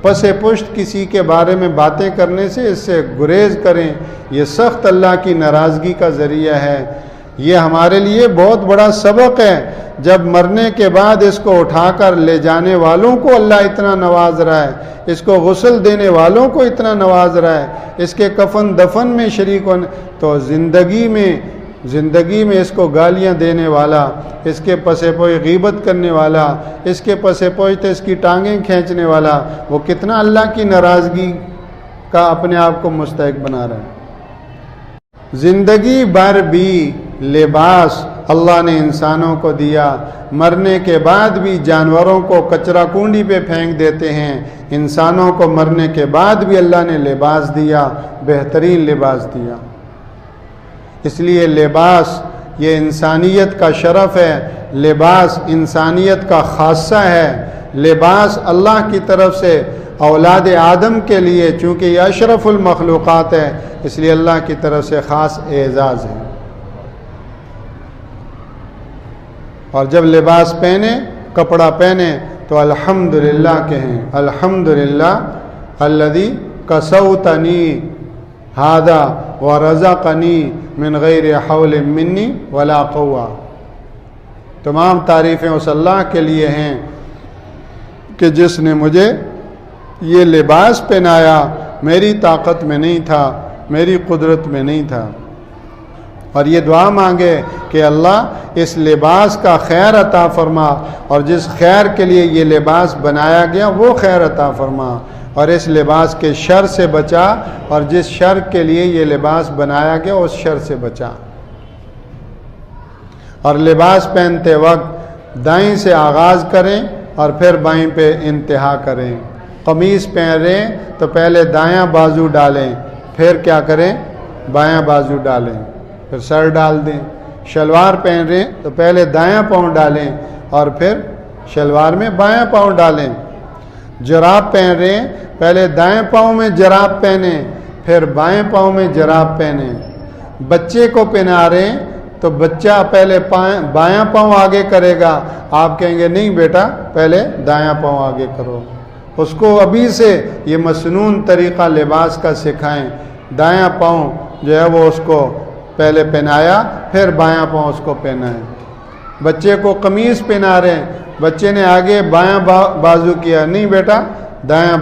A: پس پشت کسی کے بارے میں باتیں کرنے سے اس سے گریز کریں. یہ سخت اللہ کی ناراضگی کا ذریعہ ہے. یہ ہمارے لیے بہت بڑا سبق ہے. جب مرنے کے بعد اس کو اٹھا کر لے جانے والوں کو اللہ اتنا نواز رہا ہے، اس کو غسل دینے والوں کو اتنا نواز رہا ہے، اس کے کفن دفن میں شریک ہونے، تو زندگی میں اس کو گالیاں دینے والا، اس کے پسے پوئے غیبت کرنے والا، اس کے پسے پوئے اس کی ٹانگیں کھینچنے والا، وہ کتنا اللہ کی ناراضگی کا اپنے آپ کو مستحق بنا رہا ہے. زندگی بھر بھی لباس اللہ نے انسانوں کو دیا. مرنے کے بعد بھی جانوروں کو کچرا کنڈی پہ پھینک دیتے ہیں، انسانوں کو مرنے کے بعد بھی اللہ نے لباس دیا، بہترین لباس دیا. اس لیے لباس یہ انسانیت کا شرف ہے، لباس انسانیت کا خاصہ ہے. لباس اللہ کی طرف سے اولاد آدم کے لیے، چونکہ یہ اشرف المخلوقات ہے، اس لیے اللہ کی طرف سے خاص اعزاز ہے. اور جب لباس پہنے، کپڑا پہنے تو الحمدللہ کہیں، الحمدللہ الذی کسوتنی ھذا ورزقنی من غیر حول منی ولا قوہ. تمام تعریفیں اس اللہ کے لیے ہیں کہ جس نے مجھے یہ لباس پہنایا، میری طاقت میں نہیں تھا، میری قدرت میں نہیں تھا. اور یہ دعا مانگے کہ اللہ اس لباس کا خیر عطا فرما، اور جس خیر کے لیے یہ لباس بنایا گیا وہ خیر عطا فرما. اور اس لباس کے شر سے بچا، اور جس شر کے لیے یہ لباس بنایا گیا اس شر سے بچا۔ اور لباس پہنتے وقت دائیں سے آغاز کریں اور پھر بائیں پہ انتہا کریں۔ قمیص پہن رہے ہیں تو پہلے دایاں بازو ڈالیں، پھر کیا کریں؟ بایاں بازو ڈالیں، پھر سر ڈال دیں۔ شلوار پہن رہے ہیں تو پہلے دایاں پاؤں ڈالیں اور پھر شلوار میں بایاں پاؤں ڈالیں۔ جراب پہن رہے ہیں، پہلے دائیں پاؤں میں جراب پہنیں، پھر بائیں پاؤں میں جراب پہنیں۔ بچے کو پہنا رہے ہیں تو بچہ پہلے بایاں پاؤں آگے کرے گا، آپ کہیں گے نہیں بیٹا پہلے دایاں پاؤں آگے کرو۔ اس کو ابھی سے یہ مسنون طریقہ لباس کا سکھائیں، دایاں پاؤں جو ہے وہ اس کو پہلے پہنایا، پھر بایاں پاؤں اس کو پہنائیں۔ بچے کو قمیص پہنا رہے ہیں، بچے نے آگے بایاں بازو کیا، نہیں بیٹا دایاں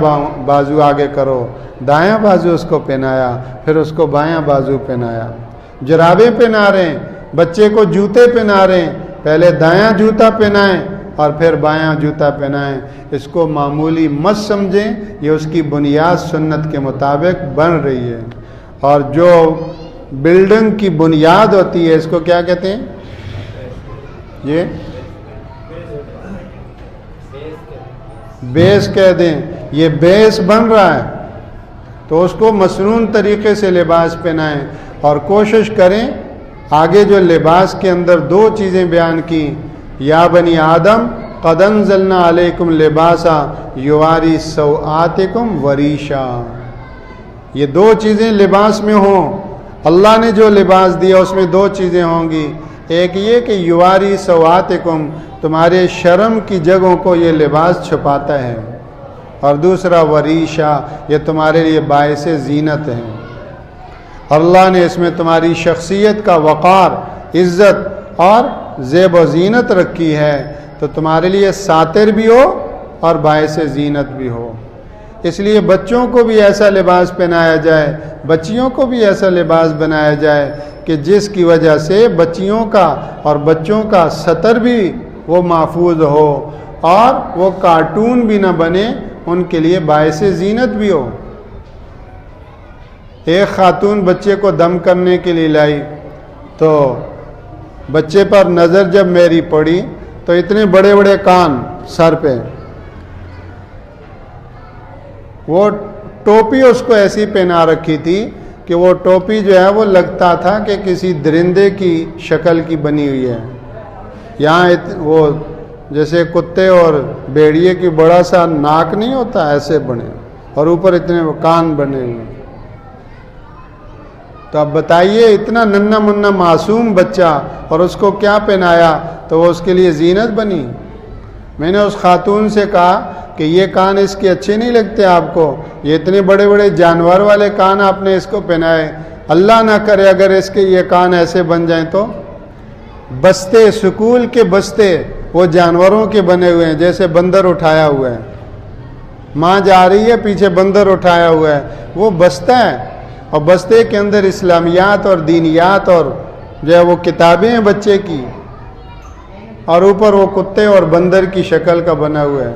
A: بازو آگے کرو، دایاں بازو اس کو پہنایا، پھر اس کو بایاں بازو پہنایا۔ جرابیں پہنا رہے ہیں، بچے کو جوتے پہنا رہے ہیں، پہلے دایاں جوتا پہنائیں اور پھر بایاں جوتا پہنائیں۔ اس کو معمولی مت سمجھیں، یہ اس کی بنیاد سنت کے مطابق بن رہی ہے۔ اور جو بلڈنگ کی بنیاد ہوتی ہے اس کو کیا کہتے ہیں؟ یہ بیس کہہ دیں، یہ بیس بن رہا ہے تو اس کو مسنون طریقے سے لباس پہنائیں، اور کوشش کریں آگے جو لباس کے اندر دو چیزیں بیان کی، یا بنی آدم قد انزلنا علیکم لباسا یواری سوآتکم وریشا، یہ دو چیزیں لباس میں ہوں۔ اللہ نے جو لباس دیا اس میں دو چیزیں ہوں گی، ایک یہ کہ یواری سوآتکم، تمہارے شرم کی جگہوں کو یہ لباس چھپاتا ہے، اور دوسرا وریشا، یہ تمہارے لیے باعث زینت ہے۔ اللہ نے اس میں تمہاری شخصیت کا وقار، عزت اور زیب و زینت رکھی ہے، تو تمہارے لیے ساتر بھی ہو اور باعث زینت بھی ہو۔ اس لیے بچوں کو بھی ایسا لباس پہنایا جائے، بچیوں کو بھی ایسا لباس بنایا جائے کہ جس کی وجہ سے بچیوں کا اور بچوں کا ستر بھی وہ محفوظ ہو، اور وہ کارٹون بھی نہ بنے، ان کے لیے باعث زینت بھی ہو۔ ایک خاتون بچے کو دم کرنے کے لیے لائی، تو بچے پر نظر جب میری پڑی تو اتنے بڑے بڑے کان سر پہ، وہ ٹوپی اس کو ایسی پہنا رکھی تھی کہ وہ ٹوپی جو ہے وہ لگتا تھا کہ کسی درندے کی شکل کی بنی ہوئی ہے۔ یہاں وہ جیسے کتے اور بھیڑیے کی بڑا سا ناک نہیں ہوتا، ایسے بنے، اور اوپر اتنے کان بنے ہوئے۔ تو اب بتائیے اتنا ننھا منھا معصوم بچہ، اور اس کو کیا پہنایا تو وہ اس کے لیے زینت بنی۔ میں نے اس خاتون سے کہا کہ یہ کان اس کے اچھے نہیں لگتے آپ کو، یہ اتنے بڑے بڑے جانور والے کان آپ نے اس کو پہنائے، اللہ نہ کرے اگر اس کے یہ کان ایسے بن جائیں تو۔ بستے، سکول کے بستے وہ جانوروں کے بنے ہوئے ہیں، جیسے بندر اٹھایا ہوا ہے، ماں جا رہی ہے پیچھے بندر اٹھایا ہوا ہے، وہ بستہ ہے، اور بستے کے اندر اسلامیات اور دینیات اور جو ہے وہ کتابیں ہیں بچے کی، اور اوپر وہ کتے اور بندر کی شکل کا بنا ہوا ہے،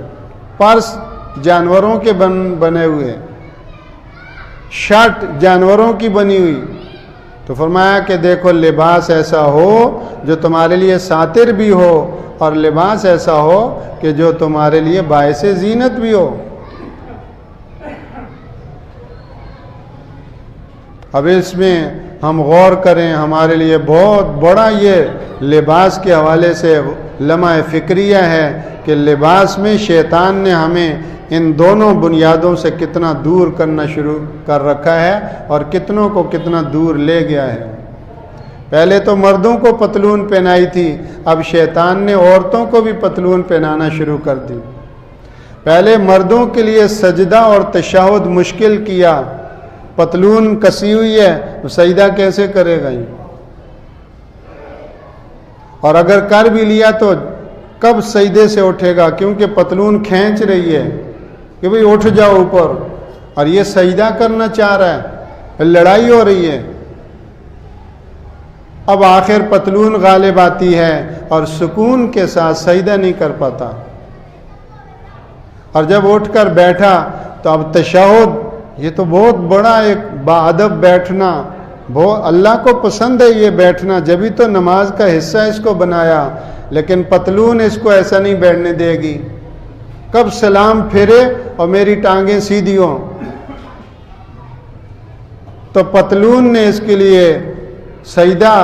A: پرس جانوروں کے بنے ہوئے، شرٹ جانوروں کی بنی ہوئی۔ تو فرمایا کہ دیکھو لباس ایسا ہو جو تمہارے لیے ساتر بھی ہو، اور لباس ایسا ہو کہ جو تمہارے لیے باعث زینت بھی ہو۔ اب اس میں ہم غور کریں، ہمارے لیے بہت بڑا یہ لباس کے حوالے سے لمحہ فکریہ ہے کہ لباس میں شیطان نے ہمیں ان دونوں بنیادوں سے کتنا دور کرنا شروع کر رکھا ہے، اور کتنوں کو کتنا دور لے گیا ہے۔ پہلے تو مردوں کو پتلون پہنائی تھی، اب شیطان نے عورتوں کو بھی پتلون پہنانا شروع کر دی۔ پہلے مردوں کے لیے سجدہ اور تشہد مشکل کیا، پتلون کسی ہوئی ہے تو سجدہ کیسے کرے گا؟ اور اگر کر بھی لیا تو کب سجدے سے اٹھے گا، کیونکہ پتلون کھینچ رہی ہے کہ بھئی اٹھ جاؤ اوپر، اور یہ سجدہ کرنا چاہ رہا ہے، لڑائی ہو رہی ہے۔ اب آخر پتلون غالب آتی ہے اور سکون کے ساتھ سجدہ نہیں کر پاتا، اور جب اٹھ کر بیٹھا تو تو اب تشہد یہ تو بہت بڑا ایک باادب بیٹھنا، بہت اللہ کو پسند ہے یہ بیٹھنا، جبھی تو نماز کا حصہ اس کو بنایا، لیکن پتلون اس کو ایسا نہیں بیٹھنے دے گی۔ کب سلام پھرے اور میری ٹانگیں سیدھی ہوں، تو پتلون نے اس کے لیے سجدہ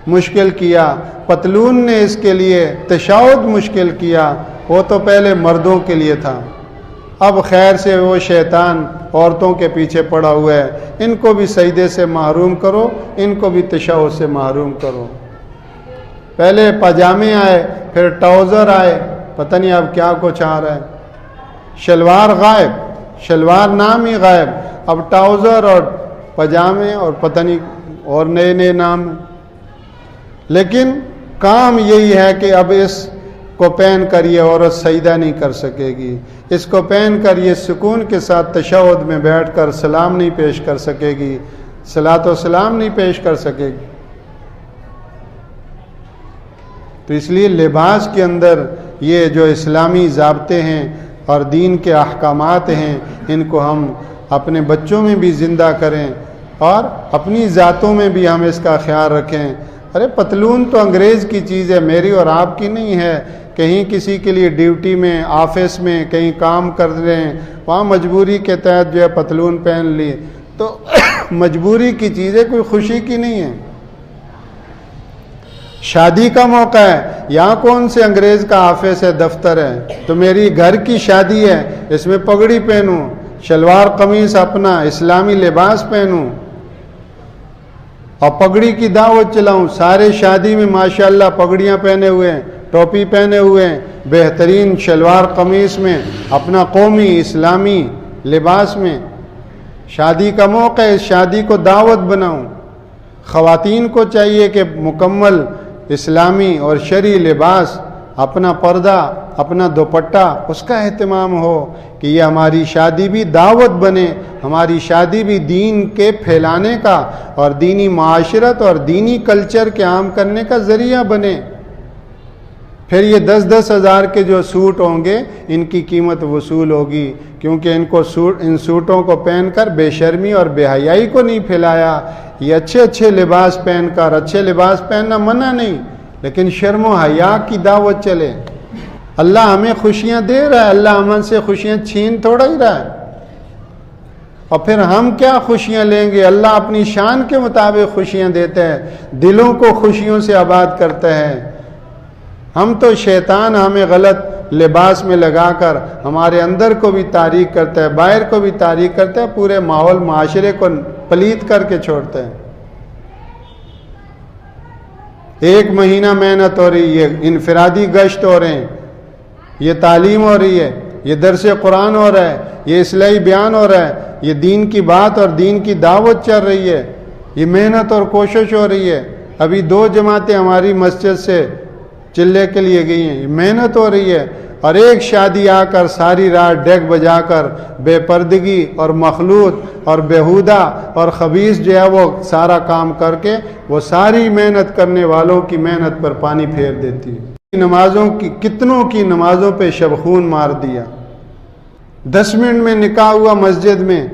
A: مشکل کیا، پتلون نے اس کے لیے تشہد مشکل کیا، وہ تو پہلے مردوں کے لیے تھا، اب خیر سے وہ شیطان عورتوں کے پیچھے پڑا ہوا ہے، ان کو بھی سجدے سے محروم کرو، ان کو بھی تشہد سے محروم کرو۔ پہلے پاجامے آئے، پھر ٹراؤزر آئے، پتہ نہیں اب کیا کچھ آ رہا ہے، شلوار غائب، شلوار نام ہی غائب، اب ٹراؤزر اور پاجامے اور پتہ نہیں اور نئے نئے نام ہیں۔ لیکن کام یہی ہے کہ اب اس کو پہن کر یہ عورت سجدہ نہیں کر سکے گی، اس کو پہن کر یہ سکون کے ساتھ تشہد میں بیٹھ کر سلام نہیں پیش کر سکے گی، صلاۃ و سلام نہیں پیش کر سکے گی۔ تو اس لیے لباس کے اندر یہ جو اسلامی ضابطے ہیں اور دین کے احکامات ہیں، ان کو ہم اپنے بچوں میں بھی زندہ کریں اور اپنی ذاتوں میں بھی ہم اس کا خیال رکھیں۔ ارے پتلون تو انگریز کی چیز ہے، میری اور آپ کی نہیں ہے۔ کہیں کسی کے لیے ڈیوٹی میں، آفس میں کہیں کام کر رہے ہیں، وہاں مجبوری کے تحت جو ہے پتلون پہن لی، تو مجبوری کی چیز ہے، کوئی خوشی کی نہیں ہے۔ شادی کا موقع ہے، یہاں کون سے انگریز کا آفس ہے، دفتر ہے، تو میری گھر کی شادی ہے، اس میں پگڑی پہنوں، شلوار قمیص اپنا اسلامی لباس پہنوں اور پگڑی کی دعوت چلاؤں۔ سارے شادی میں ماشاءاللہ پگڑیاں پہنے ہوئے ہیں، ٹوپی پہنے ہوئے ہیں، بہترین شلوار قمیص میں، اپنا قومی اسلامی لباس میں۔ شادی کا موقع ہے، اس شادی کو دعوت بناؤں۔ خواتین کو چاہیے کہ مکمل اسلامی اور شرعی لباس، اپنا پردہ، اپنا دوپٹہ، اس کا اہتمام ہو کہ یہ ہماری شادی بھی دعوت بنے، ہماری شادی بھی دین کے پھیلانے کا اور دینی معاشرت اور دینی کلچر کے عام کرنے کا ذریعہ بنے۔ پھر یہ 10-10 ہزار کے جو سوٹ ہوں گے، ان کی قیمت وصول ہوگی، کیونکہ ان سوٹوں کو پہن کر بے شرمی اور بے حیائی کو نہیں پھیلایا۔ یہ اچھے لباس پہن کر، اچھے لباس پہننا منع نہیں، لیکن شرم و حیا کی دعوت چلے۔ اللہ ہمیں خوشیاں دے رہا ہے، اللہ ہم سے خوشیاں چھین تھوڑا ہی رہا ہے، اور پھر ہم کیا خوشیاں لیں گے؟ اللہ اپنی شان کے مطابق خوشیاں دیتا ہے، دلوں کو خوشیوں سے آباد کرتا ہے۔ ہم تو شیطان ہمیں غلط لباس میں لگا کر ہمارے اندر کو بھی تاریک کرتا ہے، باہر کو بھی تاریک کرتا ہے، پورے ماحول معاشرے کو پلید کر کے چھوڑتا ہے۔ ایک مہینہ محنت ہو رہی ہے، انفرادی گشت ہو رہے ہیں، یہ تعلیم ہو رہی ہے، یہ درس قرآن ہو رہا ہے، یہ اصلاحی بیان ہو رہا ہے، یہ دین کی بات اور دین کی دعوت چل رہی ہے، یہ محنت اور کوشش ہو رہی ہے۔ ابھی 2 جماعتیں ہماری مسجد سے چلے کے لیے گئی ہیں، یہ محنت ہو رہی ہے، اور ایک شادی آ کر ساری رات ڈیک بجا کر بے پردگی اور مخلوط اور بیہودہ اور خبیث جو ہے وہ سارا کام کر کے وہ ساری محنت کرنے والوں کی محنت پر پانی پھیر دیتی ہے۔ نمازوں کی، کتنوں کی نمازوں پہ شبخون مار دیا۔ 10 منٹ میں نکاح ہوا مسجد میں،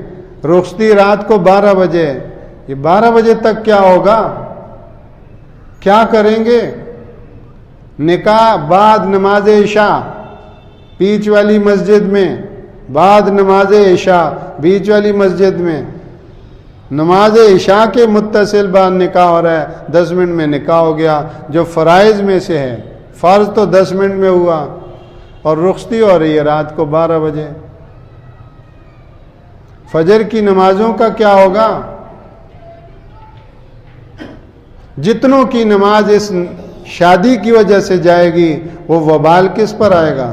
A: رخصتی رات کو 12 بجے، یہ 12 بجے تک کیا ہوگا؟ کیا کریں گے؟ نکاح بعد نماز عشاء بیچ والی مسجد میں، بعد نماز عشاء بیچ والی مسجد میں، نماز عشاء کے متصل بعد نکاح ہو رہا ہے، 10 منٹ میں نکاح ہو گیا، جو فرائض میں سے ہے۔ فرض تو 10 منٹ میں ہوا، اور رخصتی ہو رہی ہے رات کو 12 بجے۔ فجر کی نمازوں کا کیا ہوگا؟ جتنوں کی نماز اس شادی کی وجہ سے جائے گی، وہ وبال کس پر آئے گا؟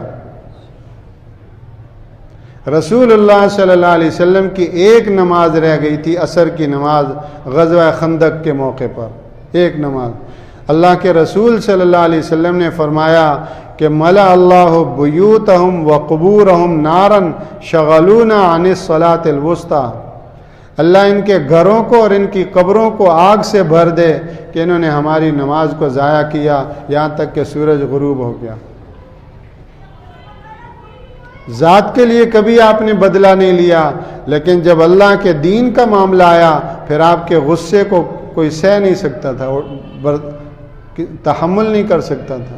A: رسول اللہ صلی اللہ علیہ وسلم کی ایک نماز رہ گئی تھی، عصر کی نماز، غزوہ خندق کے موقع پر ایک نماز۔ اللہ کے رسول صلی اللہ علیہ وسلم نے فرمایا کہ ملأ اللہ بیوتہم وقبورہم نارا شغلونا عن الصلاۃ الوسطیٰ، اللہ ان کے گھروں کو اور ان کی قبروں کو آگ سے بھر دے کہ انہوں نے ہماری نماز کو ضائع کیا، یہاں تک کہ سورج غروب ہو گیا۔ ذات کے لیے کبھی آپ نے بدلہ نہیں لیا، لیکن جب اللہ کے دین کا معاملہ آیا پھر آپ کے غصے کو کوئی سہ نہیں سکتا تھا، تحمل نہیں کر سکتا تھا۔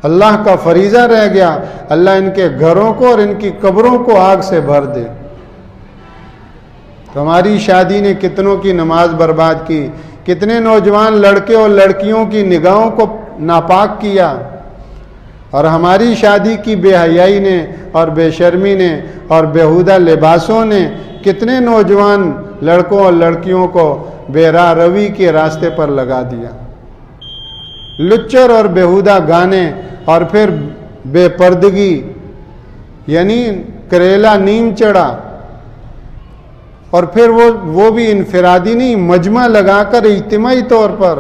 A: اللہ کا فریضہ رہ گیا اللہ ان کے گھروں کو اور ان کی قبروں کو آگ سے بھر دے۔ تو ہماری شادی نے کتنوں کی نماز برباد کی، کتنے نوجوان لڑکے اور لڑکیوں کی نگاہوں کو ناپاک کیا، اور ہماری شادی کی بے حیائی نے اور بے شرمی نے اور بیہودہ لباسوں نے کتنے نوجوان لڑکوں اور لڑکیوں کو بے راہ روی کے راستے پر لگا دیا۔ لچر اور بیہودہ گانے اور پھر بے پردگی، یعنی کریلا نیم چڑھا، اور پھر وہ بھی انفرادی نہیں، مجمع لگا کر اجتماعی طور پر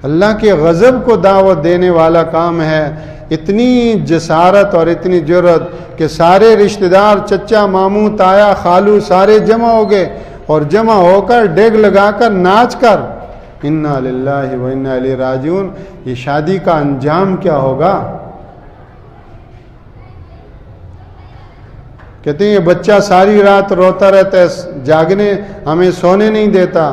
A: اللہ کے غضب کو دعوت دینے والا کام ہے۔ اتنی جسارت اور اتنی جرت کہ سارے رشتہ دار، چچا، ماموں، تایا، خالو سارے جمع ہو گئے، اور جمع ہو کر ڈیگ لگا کر ناچ کر انا للہ و انا الیہ راجعون۔ یہ شادی کا انجام کیا ہوگا؟ کہتے ہیں یہ بچہ ساری رات روتا رہتا ہے، جاگنے ہمیں سونے نہیں دیتا،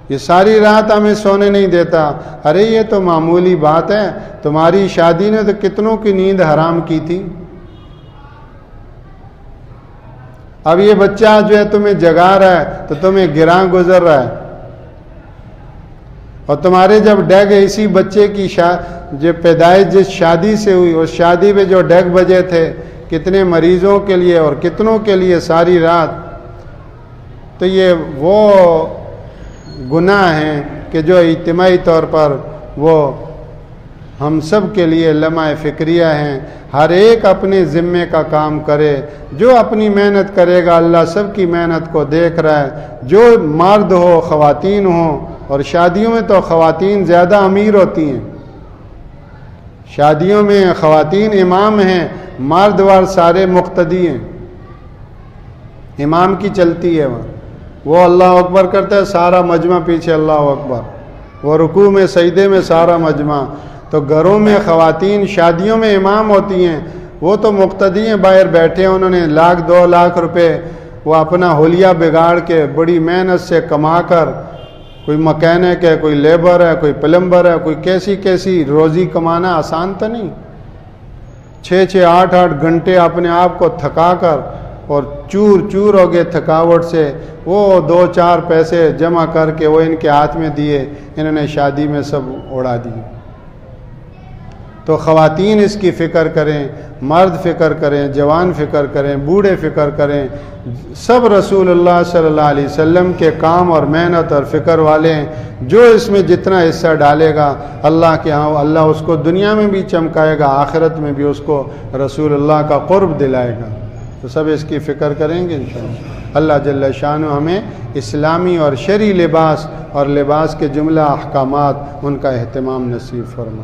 A: یہ ساری رات ہمیں سونے نہیں دیتا۔ ارے یہ تو معمولی بات ہے، تمہاری شادی نے تو کتنوں کی نیند حرام کی تھی۔ اب یہ بچہ جو ہے تمہیں جگا رہا ہے تو تمہیں گراں گزر رہا ہے، اور تمہارے جب ڈیگ اسی بچے کی جو پیدائش جس شادی سے ہوئی، اس شادی میں جو ڈیگ بجے تھے کتنے مریضوں کے لیے اور کتنوں کے لیے ساری رات، تو یہ وہ گناہ ہیں کہ جو اجتماعی طور پر وہ ہم سب کے لیے لمحہ فکریہ ہیں۔ ہر ایک اپنے ذمے کا کام کرے، جو اپنی محنت کرے گا اللہ سب کی محنت کو دیکھ رہا ہے، جو مرد ہو خواتین ہوں، اور شادیوں میں تو خواتین زیادہ امیر ہوتی ہیں، شادیوں میں خواتین امام ہیں، مرد وار سارے مقتدی ہیں، امام کی چلتی ہے وہاں، وہ اللہ اکبر کرتا ہے سارا مجمع پیچھے اللہ اکبر، وہ رکوع میں سجدے میں سارا مجمع۔ تو گھروں میں خواتین شادیوں میں امام ہوتی ہیں، وہ تو مقتدی ہیں، باہر بیٹھے ہیں، انہوں نے 1,00,000 2,00,000 روپے وہ اپنا حلیہ بگاڑ کے بڑی محنت سے کما کر، کوئی مکینک ہے، کوئی لیبر ہے، کوئی پلمبر ہے، کوئی کیسی روزی کمانا آسان تو نہیں، 6 8 گھنٹے اپنے آپ کو تھکا کر اور چور چور ہو گئے تھکاوٹ سے، وہ 2-4 پیسے جمع کر کے وہ ان کے ہاتھ میں دیے، انہوں نے شادی میں سب اڑا دیے۔ تو خواتین اس کی فکر کریں، مرد فکر کریں، جوان فکر کریں، بوڑھے فکر کریں، سب رسول اللہ صلی اللہ علیہ وسلم کے کام اور محنت اور فکر والے ہیں۔ جو اس میں جتنا حصہ ڈالے گا اللہ کے ہاں اللہ اس کو دنیا میں بھی چمکائے گا، آخرت میں بھی اس کو رسول اللہ کا قرب دلائے گا۔ تو سب اس کی فکر کریں گے انشاءاللہ۔ اللہ جل شانہ ہمیں اسلامی اور شرعی لباس اور لباس کے جملہ احکامات ان کا اہتمام نصیب فرمائے۔